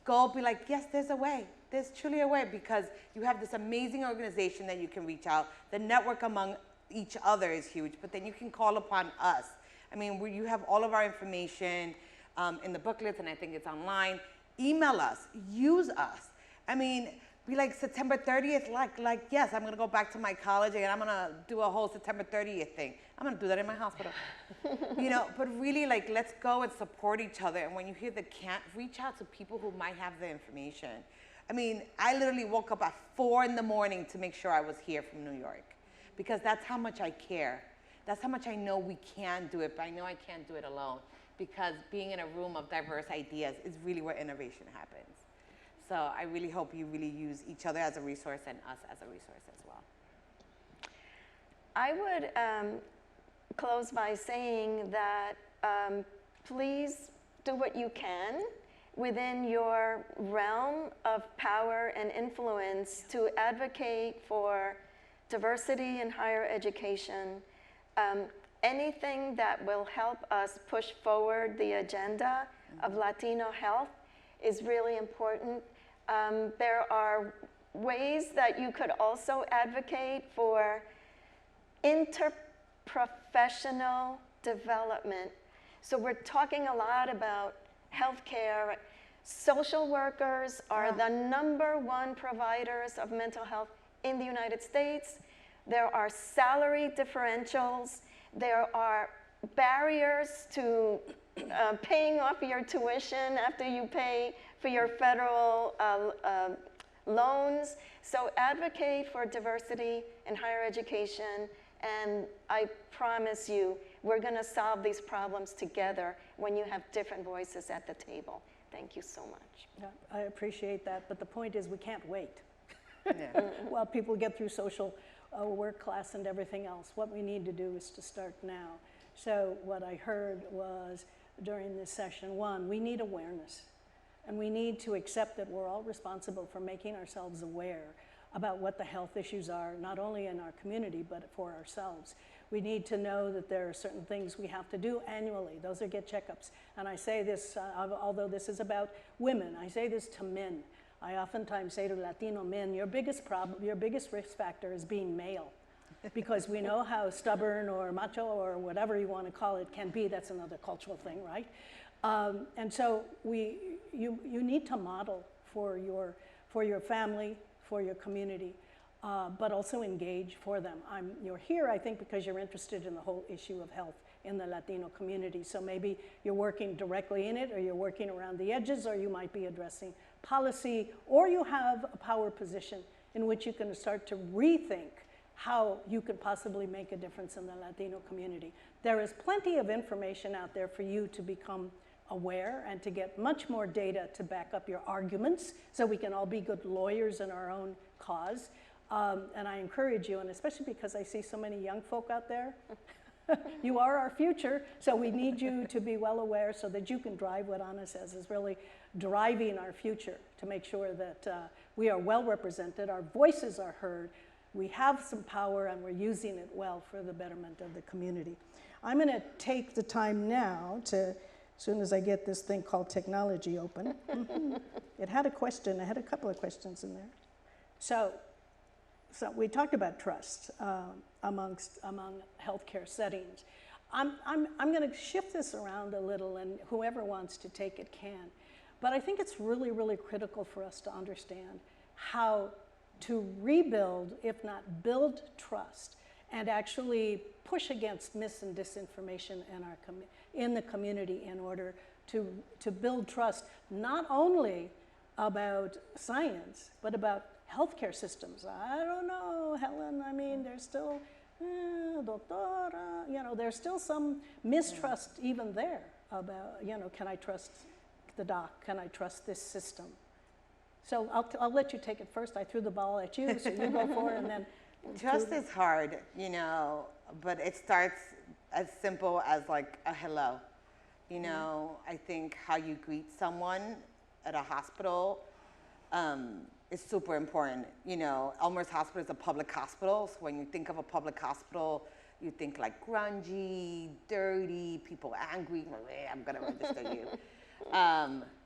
go be like, yes, there's a way. There's truly a way, because you have this amazing organization that you can reach out. The network among each other is huge, but then you can call upon us. I mean, you have all of our information in the booklets, and I think it's online. email us, use us. I mean, be like September 30th, like yes, I'm gonna go back to my college and I'm gonna do a whole September 30th thing. I'm gonna do that in my hospital. You know, but really like, let's go and support each other. And when you hear the can't, reach out to people who might have the information. I mean, I literally woke up at 4 in the morning to make sure I was here from New York, because that's how much I care. That's how much I know we can do it, but I know I can't do it alone, because being in a room of diverse ideas is really where innovation happens. So I really hope you really use each other as a resource and us as a resource as well. I would close by saying that please do what you can within your realm of power and influence to advocate for diversity in higher education. Anything that will help us push forward the agenda of Latino health is really important. There are ways that you could also advocate for interprofessional development. So we're talking a lot about healthcare. Social workers are the #1 providers of mental health in the United States. There are salary differentials. There are barriers to paying off your tuition after you pay for your federal loans. So advocate for diversity in higher education, and I promise you, we're gonna solve these problems together when you have different voices at the table. Thank you so much. Yeah, I appreciate that, but the point is we can't wait. Yeah. While people get through social work class and everything else. What we need to do is to start now. So what I heard was during this session, one, we need awareness. And we need to accept that we're all responsible for making ourselves aware about what the health issues are, not only in our community, but for ourselves. We need to know that there are certain things we have to do annually. Those are get checkups. And I say this, although this is about women, I say this to men. I oftentimes say to Latino men, your biggest problem, your biggest risk factor is being male. Because we know how stubborn or macho or whatever you want to call it can be. That's another cultural thing, right? And so you need to model for your family, for your community, but also engage for them. You're here, I think, because you're interested in the whole issue of health in the Latino community. So maybe you're working directly in it, or you're working around the edges, or you might be addressing policy, or you have a power position in which you can start to rethink how you could possibly make a difference in the Latino community. There is plenty of information out there for you to become aware and to get much more data to back up your arguments so we can all be good lawyers in our own cause. And I encourage you, and especially because I see so many young folk out there, you are our future, so we need you to be well aware so that you can drive what Ana says is really driving our future to make sure that we are well represented, our voices are heard, we have some power, and we're using it well for the betterment of the community. I'm going to take the time now to, as soon as I get this thing called technology open. It had a question, I had a couple of questions in there. So we talked about trust among healthcare settings. I'm going to shift this around a little, and whoever wants to take it can. But I think it's really, really critical for us to understand how to rebuild, if not build, trust, and actually push against mis and disinformation in the community in order to build trust, not only about science, but about healthcare systems. I don't know, Helen, I mean, there's still, doctora, you know, there's still some mistrust even there about, you know, can I trust the doc? Can I trust this system? So I'll let you take it first. I threw the ball at you, so you go for it, and then. Trust is hard, you know, but it starts as simple as like a hello. You know, I think how you greet someone at a hospital is super important. You know, Elmer's Hospital is a public hospital, so when you think of a public hospital, you think like grungy, dirty, people angry, I'm gonna register you.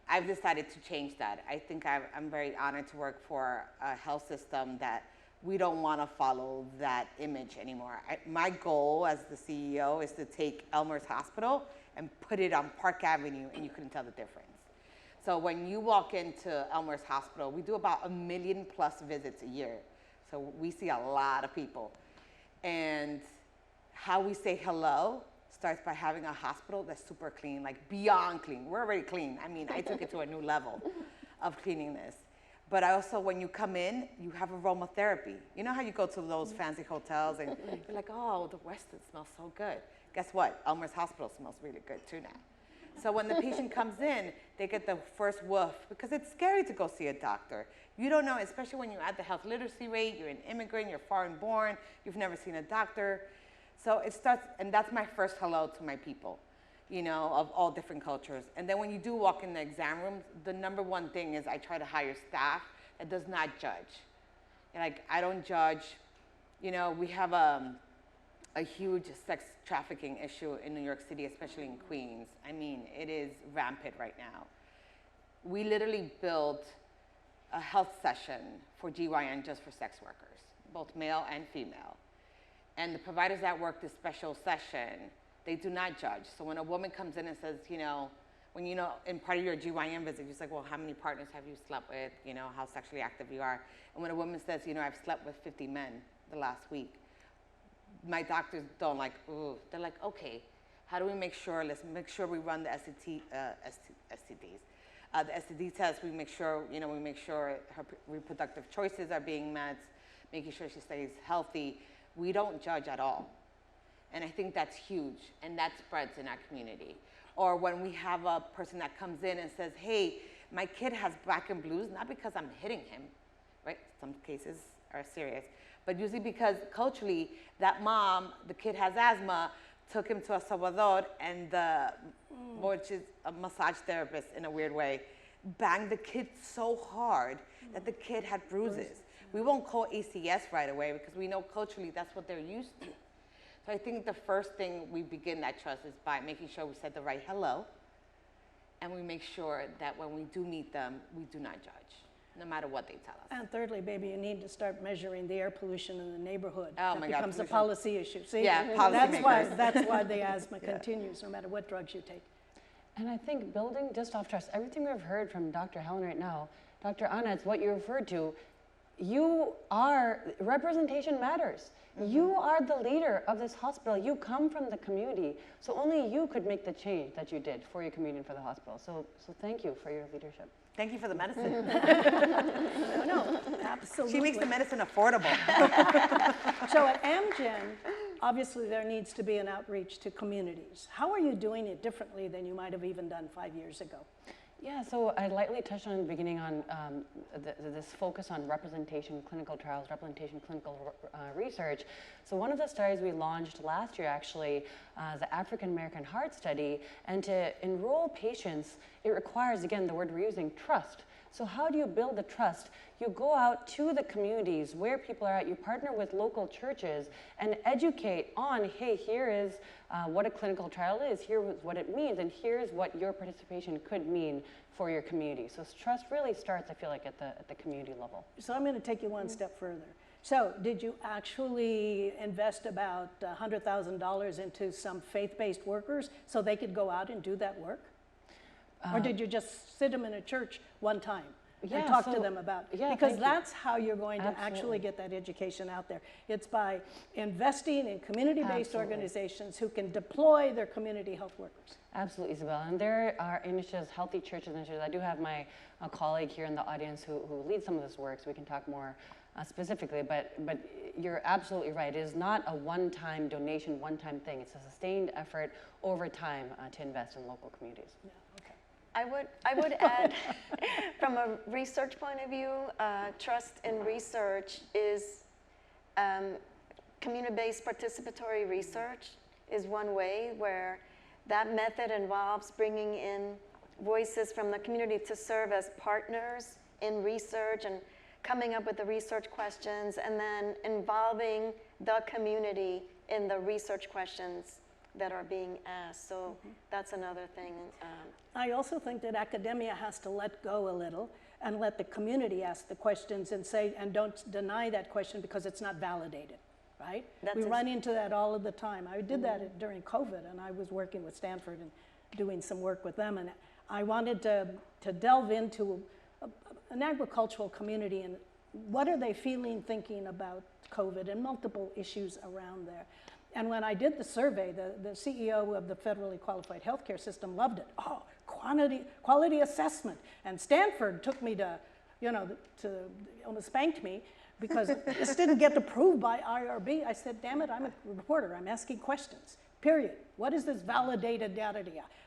I've decided to change that. I think I'm very honored to work for a health system that we don't want to follow that image anymore. My goal as the CEO is to take Elmer's Hospital and put it on Park Avenue, and you couldn't tell the difference. So when you walk into Elmhurst Hospital, we do about 1 million+ visits a year. So we see a lot of people. And how we say hello starts by having a hospital that's super clean, like beyond clean. We're already clean. I mean, I took it to a new level of cleanliness. But I also, when you come in, you have aromatherapy. You know how you go to those fancy hotels and you're like, oh, the Westin smells so good. Guess what? Elmhurst Hospital smells really good too now. So when the patient comes in, they get the first woof, because it's scary to go see a doctor. You don't know, especially when you're at the health literacy rate, you're an immigrant, you're foreign born, you've never seen a doctor. So it starts, and that's my first hello to my people, you know, of all different cultures. And then when you do walk in the exam rooms, the #1 thing is I try to hire staff that does not judge. Like, I don't judge. You know, we have a huge sex trafficking issue in New York City, especially in Queens. I mean, it is rampant right now. We literally built a health session for GYN just for sex workers, both male and female. And the providers that work this special session, they do not judge. So when a woman comes in and says, you know, when you know, in part of your GYN visit, you're like, well, how many partners have you slept with? You know, how sexually active you are. And when a woman says, you know, I've slept with 50 men the last week, my doctors don't like, ooh. They're like, okay, how do we make sure, let's make sure we run the STDs. The STD test, we make sure, you know, we make sure her reproductive choices are being met, making sure she stays healthy. We don't judge at all. And I think that's huge, and that spreads in our community. Or when we have a person that comes in and says, hey, my kid has black and blues, not because I'm hitting him, right? Some cases are serious, but usually because culturally, that mom, the kid has asthma, took him to El Salvador, and the, which is a massage therapist in a weird way, banged the kid so hard that the kid had bruises. We won't call ACS right away because we know culturally that's what they're used to. So I think the first thing we begin that trust is by making sure we said the right hello, and we make sure that when we do meet them, we do not judge, no matter what they tell us. And thirdly, baby, you need to start measuring the air pollution in the neighborhood. Oh that my God, becomes a pollution. policy issue. See, Yeah, that's why the asthma continues, no matter what drugs you take. And I think building just off trust, everything we've heard from Dr. Helen right now, Dr. Anna, it's what you referred to. You are, representation matters. You are the leader of this hospital. You come from the community. So only you could make the change that you did for your community and for the hospital. So thank you for your leadership. Thank you for the medicine. No, absolutely. She makes the medicine affordable. So at Amgen, obviously there needs to be an outreach to communities. How are you doing it differently than you might have even done 5 years ago? Yeah, so I lightly touched on in the beginning on this focus on representation, clinical trials, representation, clinical research. So one of the studies we launched last year actually is the African American Heart Study, and to enroll patients, it requires, again, the word we're using, trust. So how do you build the trust? You go out to the communities where people are at, you partner with local churches and educate on, hey, here is what a clinical trial is, here is what it means, and here's what your participation could mean for your community. So trust really starts, I feel like, at the community level. So I'm going to take you one step further. So did you actually invest about $100,000 into some faith-based workers so they could go out and do that work? Or did you just sit them in a church one time and talk to them about it? Because that's how you're going to actually get that education out there. It's by investing in community-based organizations who can deploy their community health workers. Absolutely, Isabel. And there are initiatives, healthy churches initiatives. I do have my colleague here in the audience who leads some of this work, so we can talk more specifically. But you're absolutely right. It is not a one-time donation, one-time thing. It's a sustained effort over time to invest in local communities. Yeah, okay. I would add, from a research point of view, trust in research is community-based participatory research is one way where that method involves bringing in voices from the community to serve as partners in research and coming up with the research questions and then involving the community in the research questions that are being asked. So that's another thing. I also think that academia has to let go a little and let the community ask the questions and say, and don't deny that question because it's not validated, right? We run into that all of the time. I did that during COVID, and I was working with Stanford and doing some work with them, and I wanted to delve into an agricultural community and what are they feeling, thinking about COVID and multiple issues around there. And when I did the survey, the CEO of the federally qualified healthcare system loved it. Oh, quality assessment. And Stanford took me to, almost spanked me because this didn't get approved by IRB. I said, damn it, I'm a reporter. I'm asking questions, period. What is this validated data?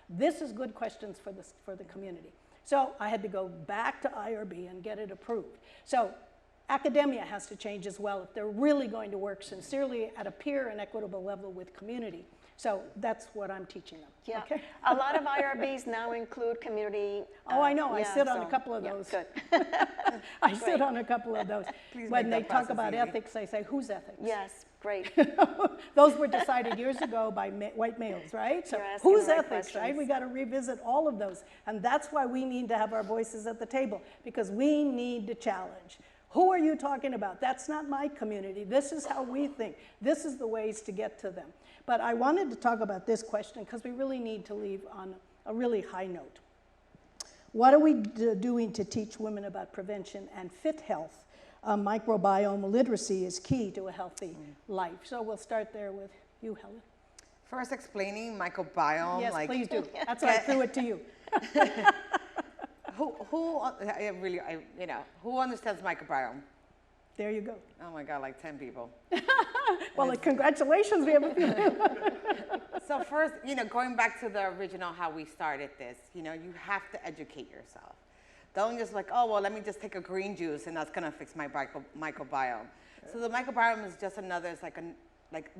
This is good questions for the community. So I had to go back to IRB and get it approved. So academia has to change as well if they're really going to work sincerely at a peer and equitable level with community. So that's what I'm teaching them. Yeah, okay? A lot of IRBs now include community. Oh, I know. I yeah, sit on a couple of those. Good. I sit on a couple of those. Please When make they that talk process about easy. ethics, I say, whose ethics? Yes, great. Those were decided years ago by white males, right? So You're asking whose the right ethics, right? questions. We got to revisit all of those. And that's why we need to have our voices at the table, because we need to challenge. Who are you talking about? That's not my community. This is how we think. This is the ways to get to them. But I wanted to talk about this question because we really need to leave on a really high note. What are we doing to teach women about prevention and fit health? Microbiome literacy is key to a healthy life. So we'll start there with you, Helen. First, explaining microbiome. Yes, like, please do. That's why I threw it to you. Who understands microbiome? There you go. Oh my God, like 10 people. Well, congratulations, we have a few. So first, going back to the original, how we started this, you have to educate yourself. Don't just like, oh, well, let me just take a green juice and that's gonna fix my microbiome. So the microbiome is just another, it's like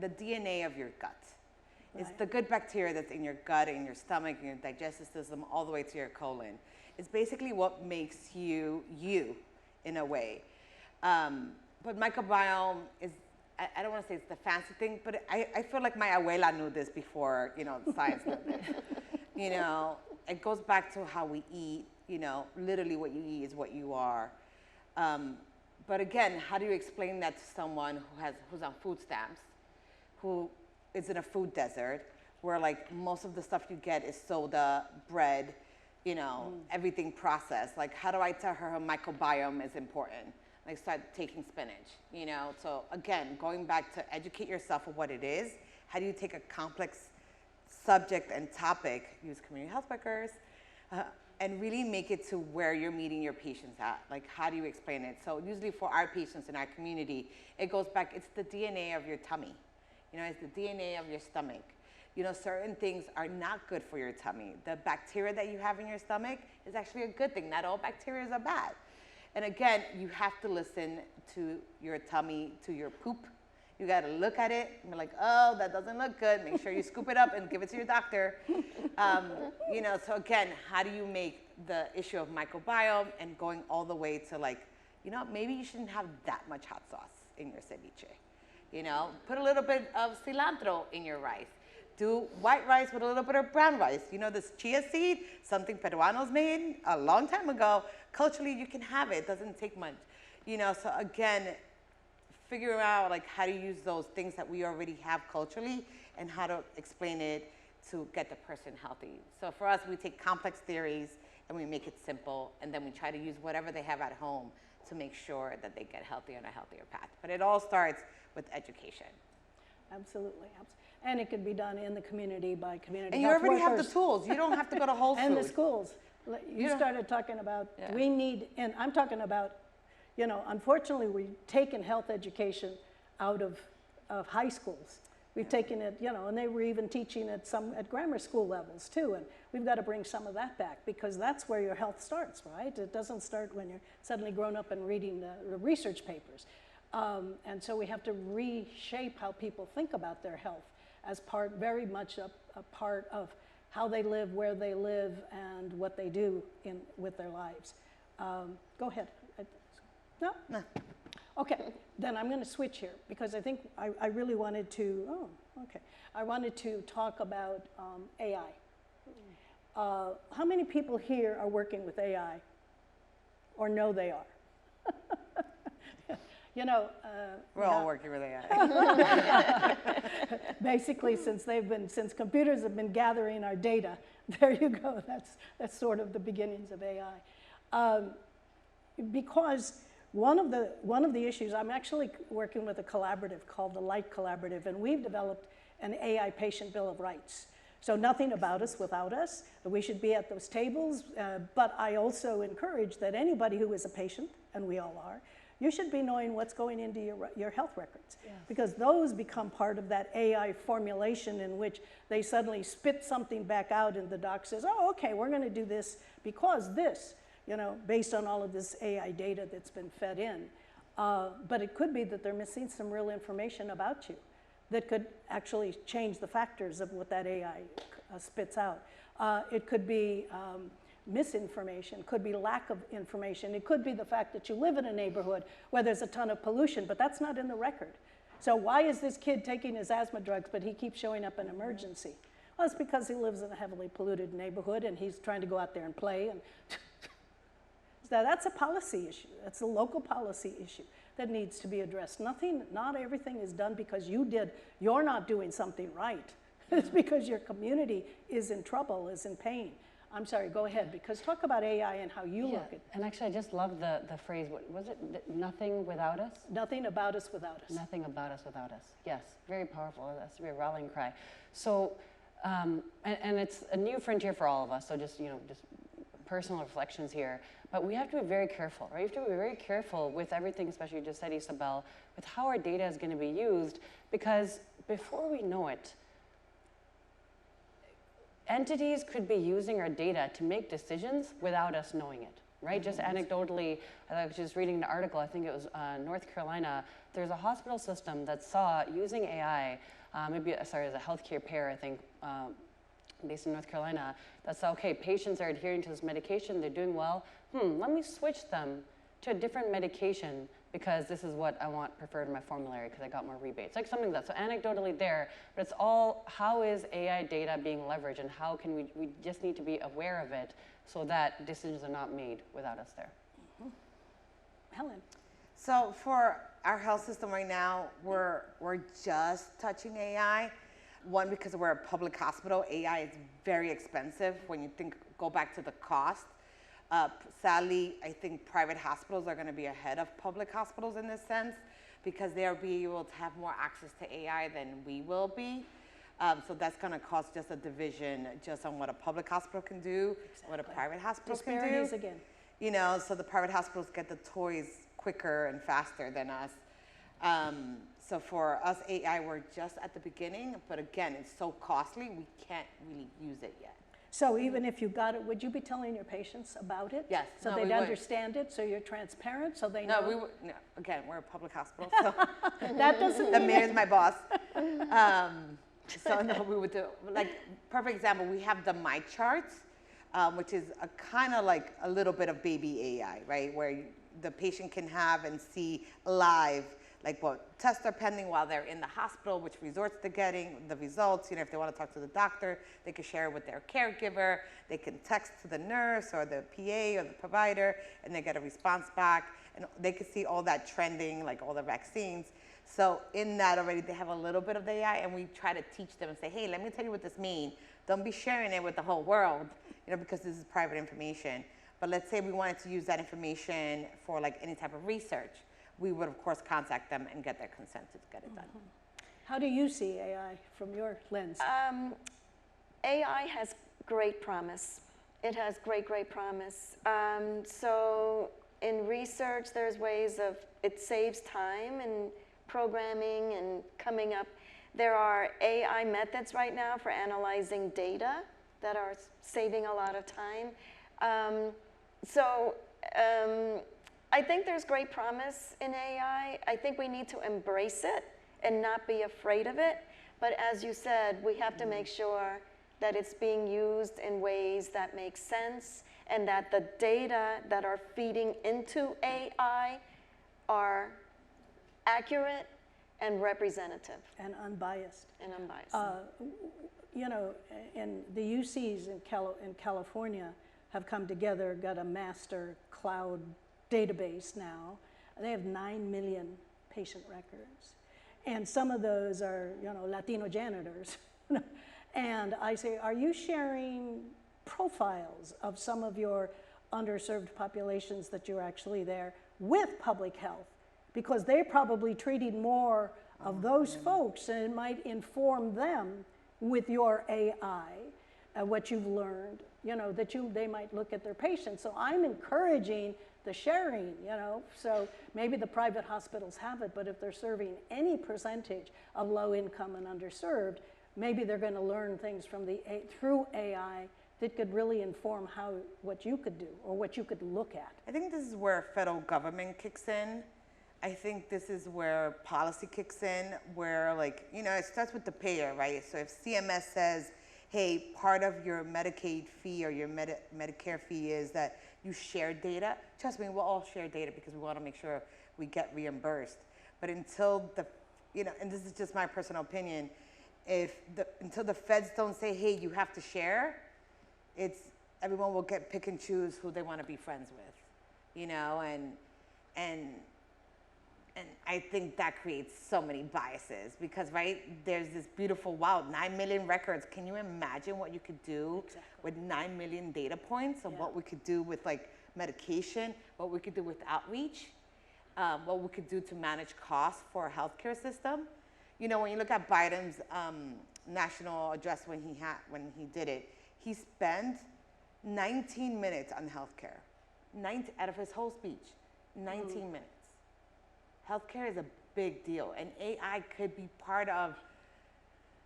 the DNA of your gut. It's the good bacteria that's in your gut, in your stomach, in your digestive system, all the way to your colon. It's basically what makes you, you, in a way. But microbiome is, I don't want to say it's the fancy thing, but I feel like my abuela knew this before, science knew this. It goes back to how we eat, literally what you eat is what you are. But again, how do you explain that to someone who's on food stamps, who is in a food desert, where like most of the stuff you get is soda, bread, everything processed? Like, how do I tell her her microbiome is important? Like, start taking spinach, So again, going back to educate yourself of what it is. How do you take a complex subject and topic, use community health workers, and really make it to where you're meeting your patients at? Like, how do you explain it? So usually for our patients in our community, it goes back, it's the DNA of your tummy. It's the DNA of your stomach. Certain things are not good for your tummy. The bacteria that you have in your stomach is actually a good thing. Not all bacteria are bad. And again, you have to listen to your tummy, to your poop. You got to look at it and be like, oh, that doesn't look good. Make sure you scoop it up and give it to your doctor. So again, how do you make the issue of microbiome and going all the way to like, maybe you shouldn't have that much hot sauce in your ceviche. Put a little bit of cilantro in your rice. Do white rice with a little bit of brown rice. This chia seed, something Peruanos made a long time ago. Culturally, you can have it. It doesn't take much. So again, figure out like how to use those things that we already have culturally and how to explain it to get the person healthy. So for us, we take complex theories and we make it simple, and then we try to use whatever they have at home to make sure that they get healthy on a healthier path. But it all starts with education. Absolutely. And it could be done in the community by community and you health already workers. have the tools. You don't have to go to Whole Foods. And the schools. You started talking about, we need, and I'm talking about, unfortunately, we've taken health education out of high schools. We've taken it, and they were even teaching it at grammar school levels too. And we've got to bring some of that back, because that's where your health starts, right? It doesn't start when you're suddenly grown up and reading the research papers. And so we have to reshape how people think about their health as very much a part of how they live, where they live, and what they do with their lives. Go ahead. No? No. Okay, then I'm going to switch here, because I think I really wanted to, I wanted to talk about AI. How many people here are working with AI or know they are? We're all working with AI. Basically, since computers have been gathering our data, there you go. That's sort of the beginnings of AI. Because one of the issues, I'm actually working with a collaborative called the Light Collaborative, and we've developed an AI patient bill of rights. So nothing about us without us. We should be at those tables, but I also encourage that anybody who is a patient, and we all are, you should be knowing what's going into your health records. Yes. Because those become part of that AI formulation in which they suddenly spit something back out and the doc says, oh, okay, we're gonna do this because this, based on all of this AI data that's been fed in. But it could be that they're missing some real information about you that could actually change the factors of what that AI spits out. It could be misinformation, could be lack of information. It could be the fact that you live in a neighborhood where there's a ton of pollution, but that's not in the record. So why is this kid taking his asthma drugs, but he keeps showing up in emergency? Well, it's because he lives in a heavily polluted neighborhood and he's trying to go out there and play. And so that's a policy issue. That's a local policy issue that needs to be addressed. Not everything is done because you're not doing something right. It's because your community is in trouble, is in pain. I'm sorry, go ahead, because talk about AI and how you look at it. And actually, I just love the phrase, what was it? Nothing without us? Nothing about us without us. Nothing about us without us. Yes, very powerful. That's to be a rallying cry. So, and it's a new frontier for all of us, so just personal reflections here. But we have to be very careful, right? We have to be very careful with everything, especially you just said, Isabel, with how our data is going to be used, because before we know it, entities could be using our data to make decisions without us knowing it, right? Just anecdotally, I was just reading an article, I think it was North Carolina, there's a hospital system that saw using AI, as a healthcare payer, I think, based in North Carolina, that saw, okay, patients are adhering to this medication, they're doing well, let me switch them to a different medication because this is what I want preferred in my formulary because I got more rebates. Like something that's so anecdotally there, but it's all how is AI data being leveraged and how can we just need to be aware of it so that decisions are not made without us there. Mm-hmm. Helen. So for our health system right now, we're just touching AI. One, because we're a public hospital, AI is very expensive when you go back to the cost. Sadly, I think private hospitals are going to be ahead of public hospitals in this sense because they'll be able to have more access to AI than we will be. So that's going to cause just a division just on what a public hospital can do, what a private hospital can do. Disparities again. So the private hospitals get the toys quicker and faster than us. So for us, AI, we're just at the beginning, but again, it's so costly, we can't really use it yet. So even if you got it, would you be telling your patients about it? Yes. So they'd understand it, so you're transparent, so they know? No, again, we're a public hospital, so. That doesn't The mayor's my boss. So no, we would do, like, perfect example, we have the My Charts, which is a kind of like a little bit of baby AI, right? Where the patient can have and see live like what tests are pending while they're in the hospital, which resorts they're getting, the results. If they want to talk to the doctor, they can share it with their caregiver. They can text to the nurse or the PA or the provider, and they get a response back. And they can see all that trending, like all the vaccines. So in that already, they have a little bit of the AI, and we try to teach them and say, hey, let me tell you what this means. Don't be sharing it with the whole world, because this is private information. But let's say we wanted to use that information for like any type of research. We would, of course, contact them and get their consent to get it done. How do you see AI from your lens? AI has great promise. It has great, great promise. So in research, there's ways of, it saves time and programming and coming up. There are AI methods right now for analyzing data that are saving a lot of time. I think there's great promise in AI. I think we need to embrace it and not be afraid of it. But as you said, we have to make sure that it's being used in ways that make sense and that the data that are feeding into AI are accurate and representative. And unbiased. And unbiased. And the UCs in California have come together, got a master cloud database now. They have 9 million patient records. And some of those are, you know, Latino janitors. And I say, are you sharing profiles of some of your underserved populations that you're actually there with public health? Because they're probably treating more of those folks, and it might inform them with your AI, what you've learned, you know, that they might look at their patients. So I'm encouraging the sharing, you know. So maybe the private hospitals have it, but if they're serving any percentage of low income and underserved, maybe they're going to learn things from through AI that could really inform what you could do or what you could look at. I think this is where federal government kicks in. I think this is where policy kicks in, where, like, you know, it starts with the payer, right? So if CMS says, hey, part of your Medicaid fee or your Medicare fee is that you share data, trust me, we'll all share data because we want to make sure we get reimbursed. But until you know, and this is just my personal opinion, until the feds don't say, hey, you have to share, everyone will pick and choose who they want to be friends with, you know, and I think that creates so many biases because, right, there's this beautiful, wow, 9 million records. Can you imagine what you could do with 9 million data points of what we could do with, like, medication, what we could do with outreach, what we could do to manage costs for our healthcare system? You know, when you look at Biden's national address when he did it, he spent 19 minutes on healthcare. Out of his whole speech, 19 minutes. Healthcare is a big deal, and AI could be part of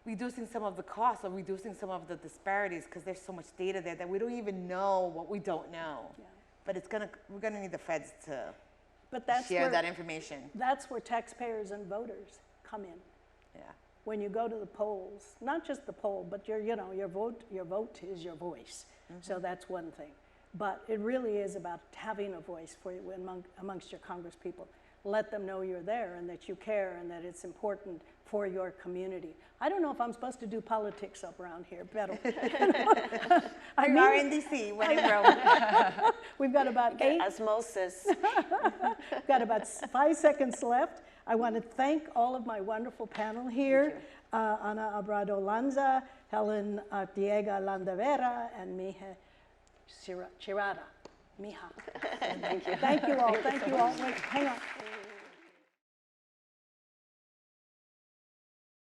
reducing some of the costs or reducing some of the disparities because there's so much data there that we don't even know what we don't know. Yeah. But we're gonna need the feds to share that information. That's where taxpayers and voters come in. Yeah. When you go to the polls, not just the poll, but your vote is your voice. Mm-hmm. So that's one thing. But it really is about having a voice for you amongst your Congress people. Let them know you're there and that you care and that it's important for your community. I don't know if I'm supposed to do politics up around here, but we are in DC when in Rome. We've got about osmosis. We've got about 5 seconds left. I want to thank all of my wonderful panel here, Ana Abrado Lanza, Helen Artiega Landavera, and Mija Chirada. Mija. Thank you. Thank you all. Thank you all. Wait, hang on.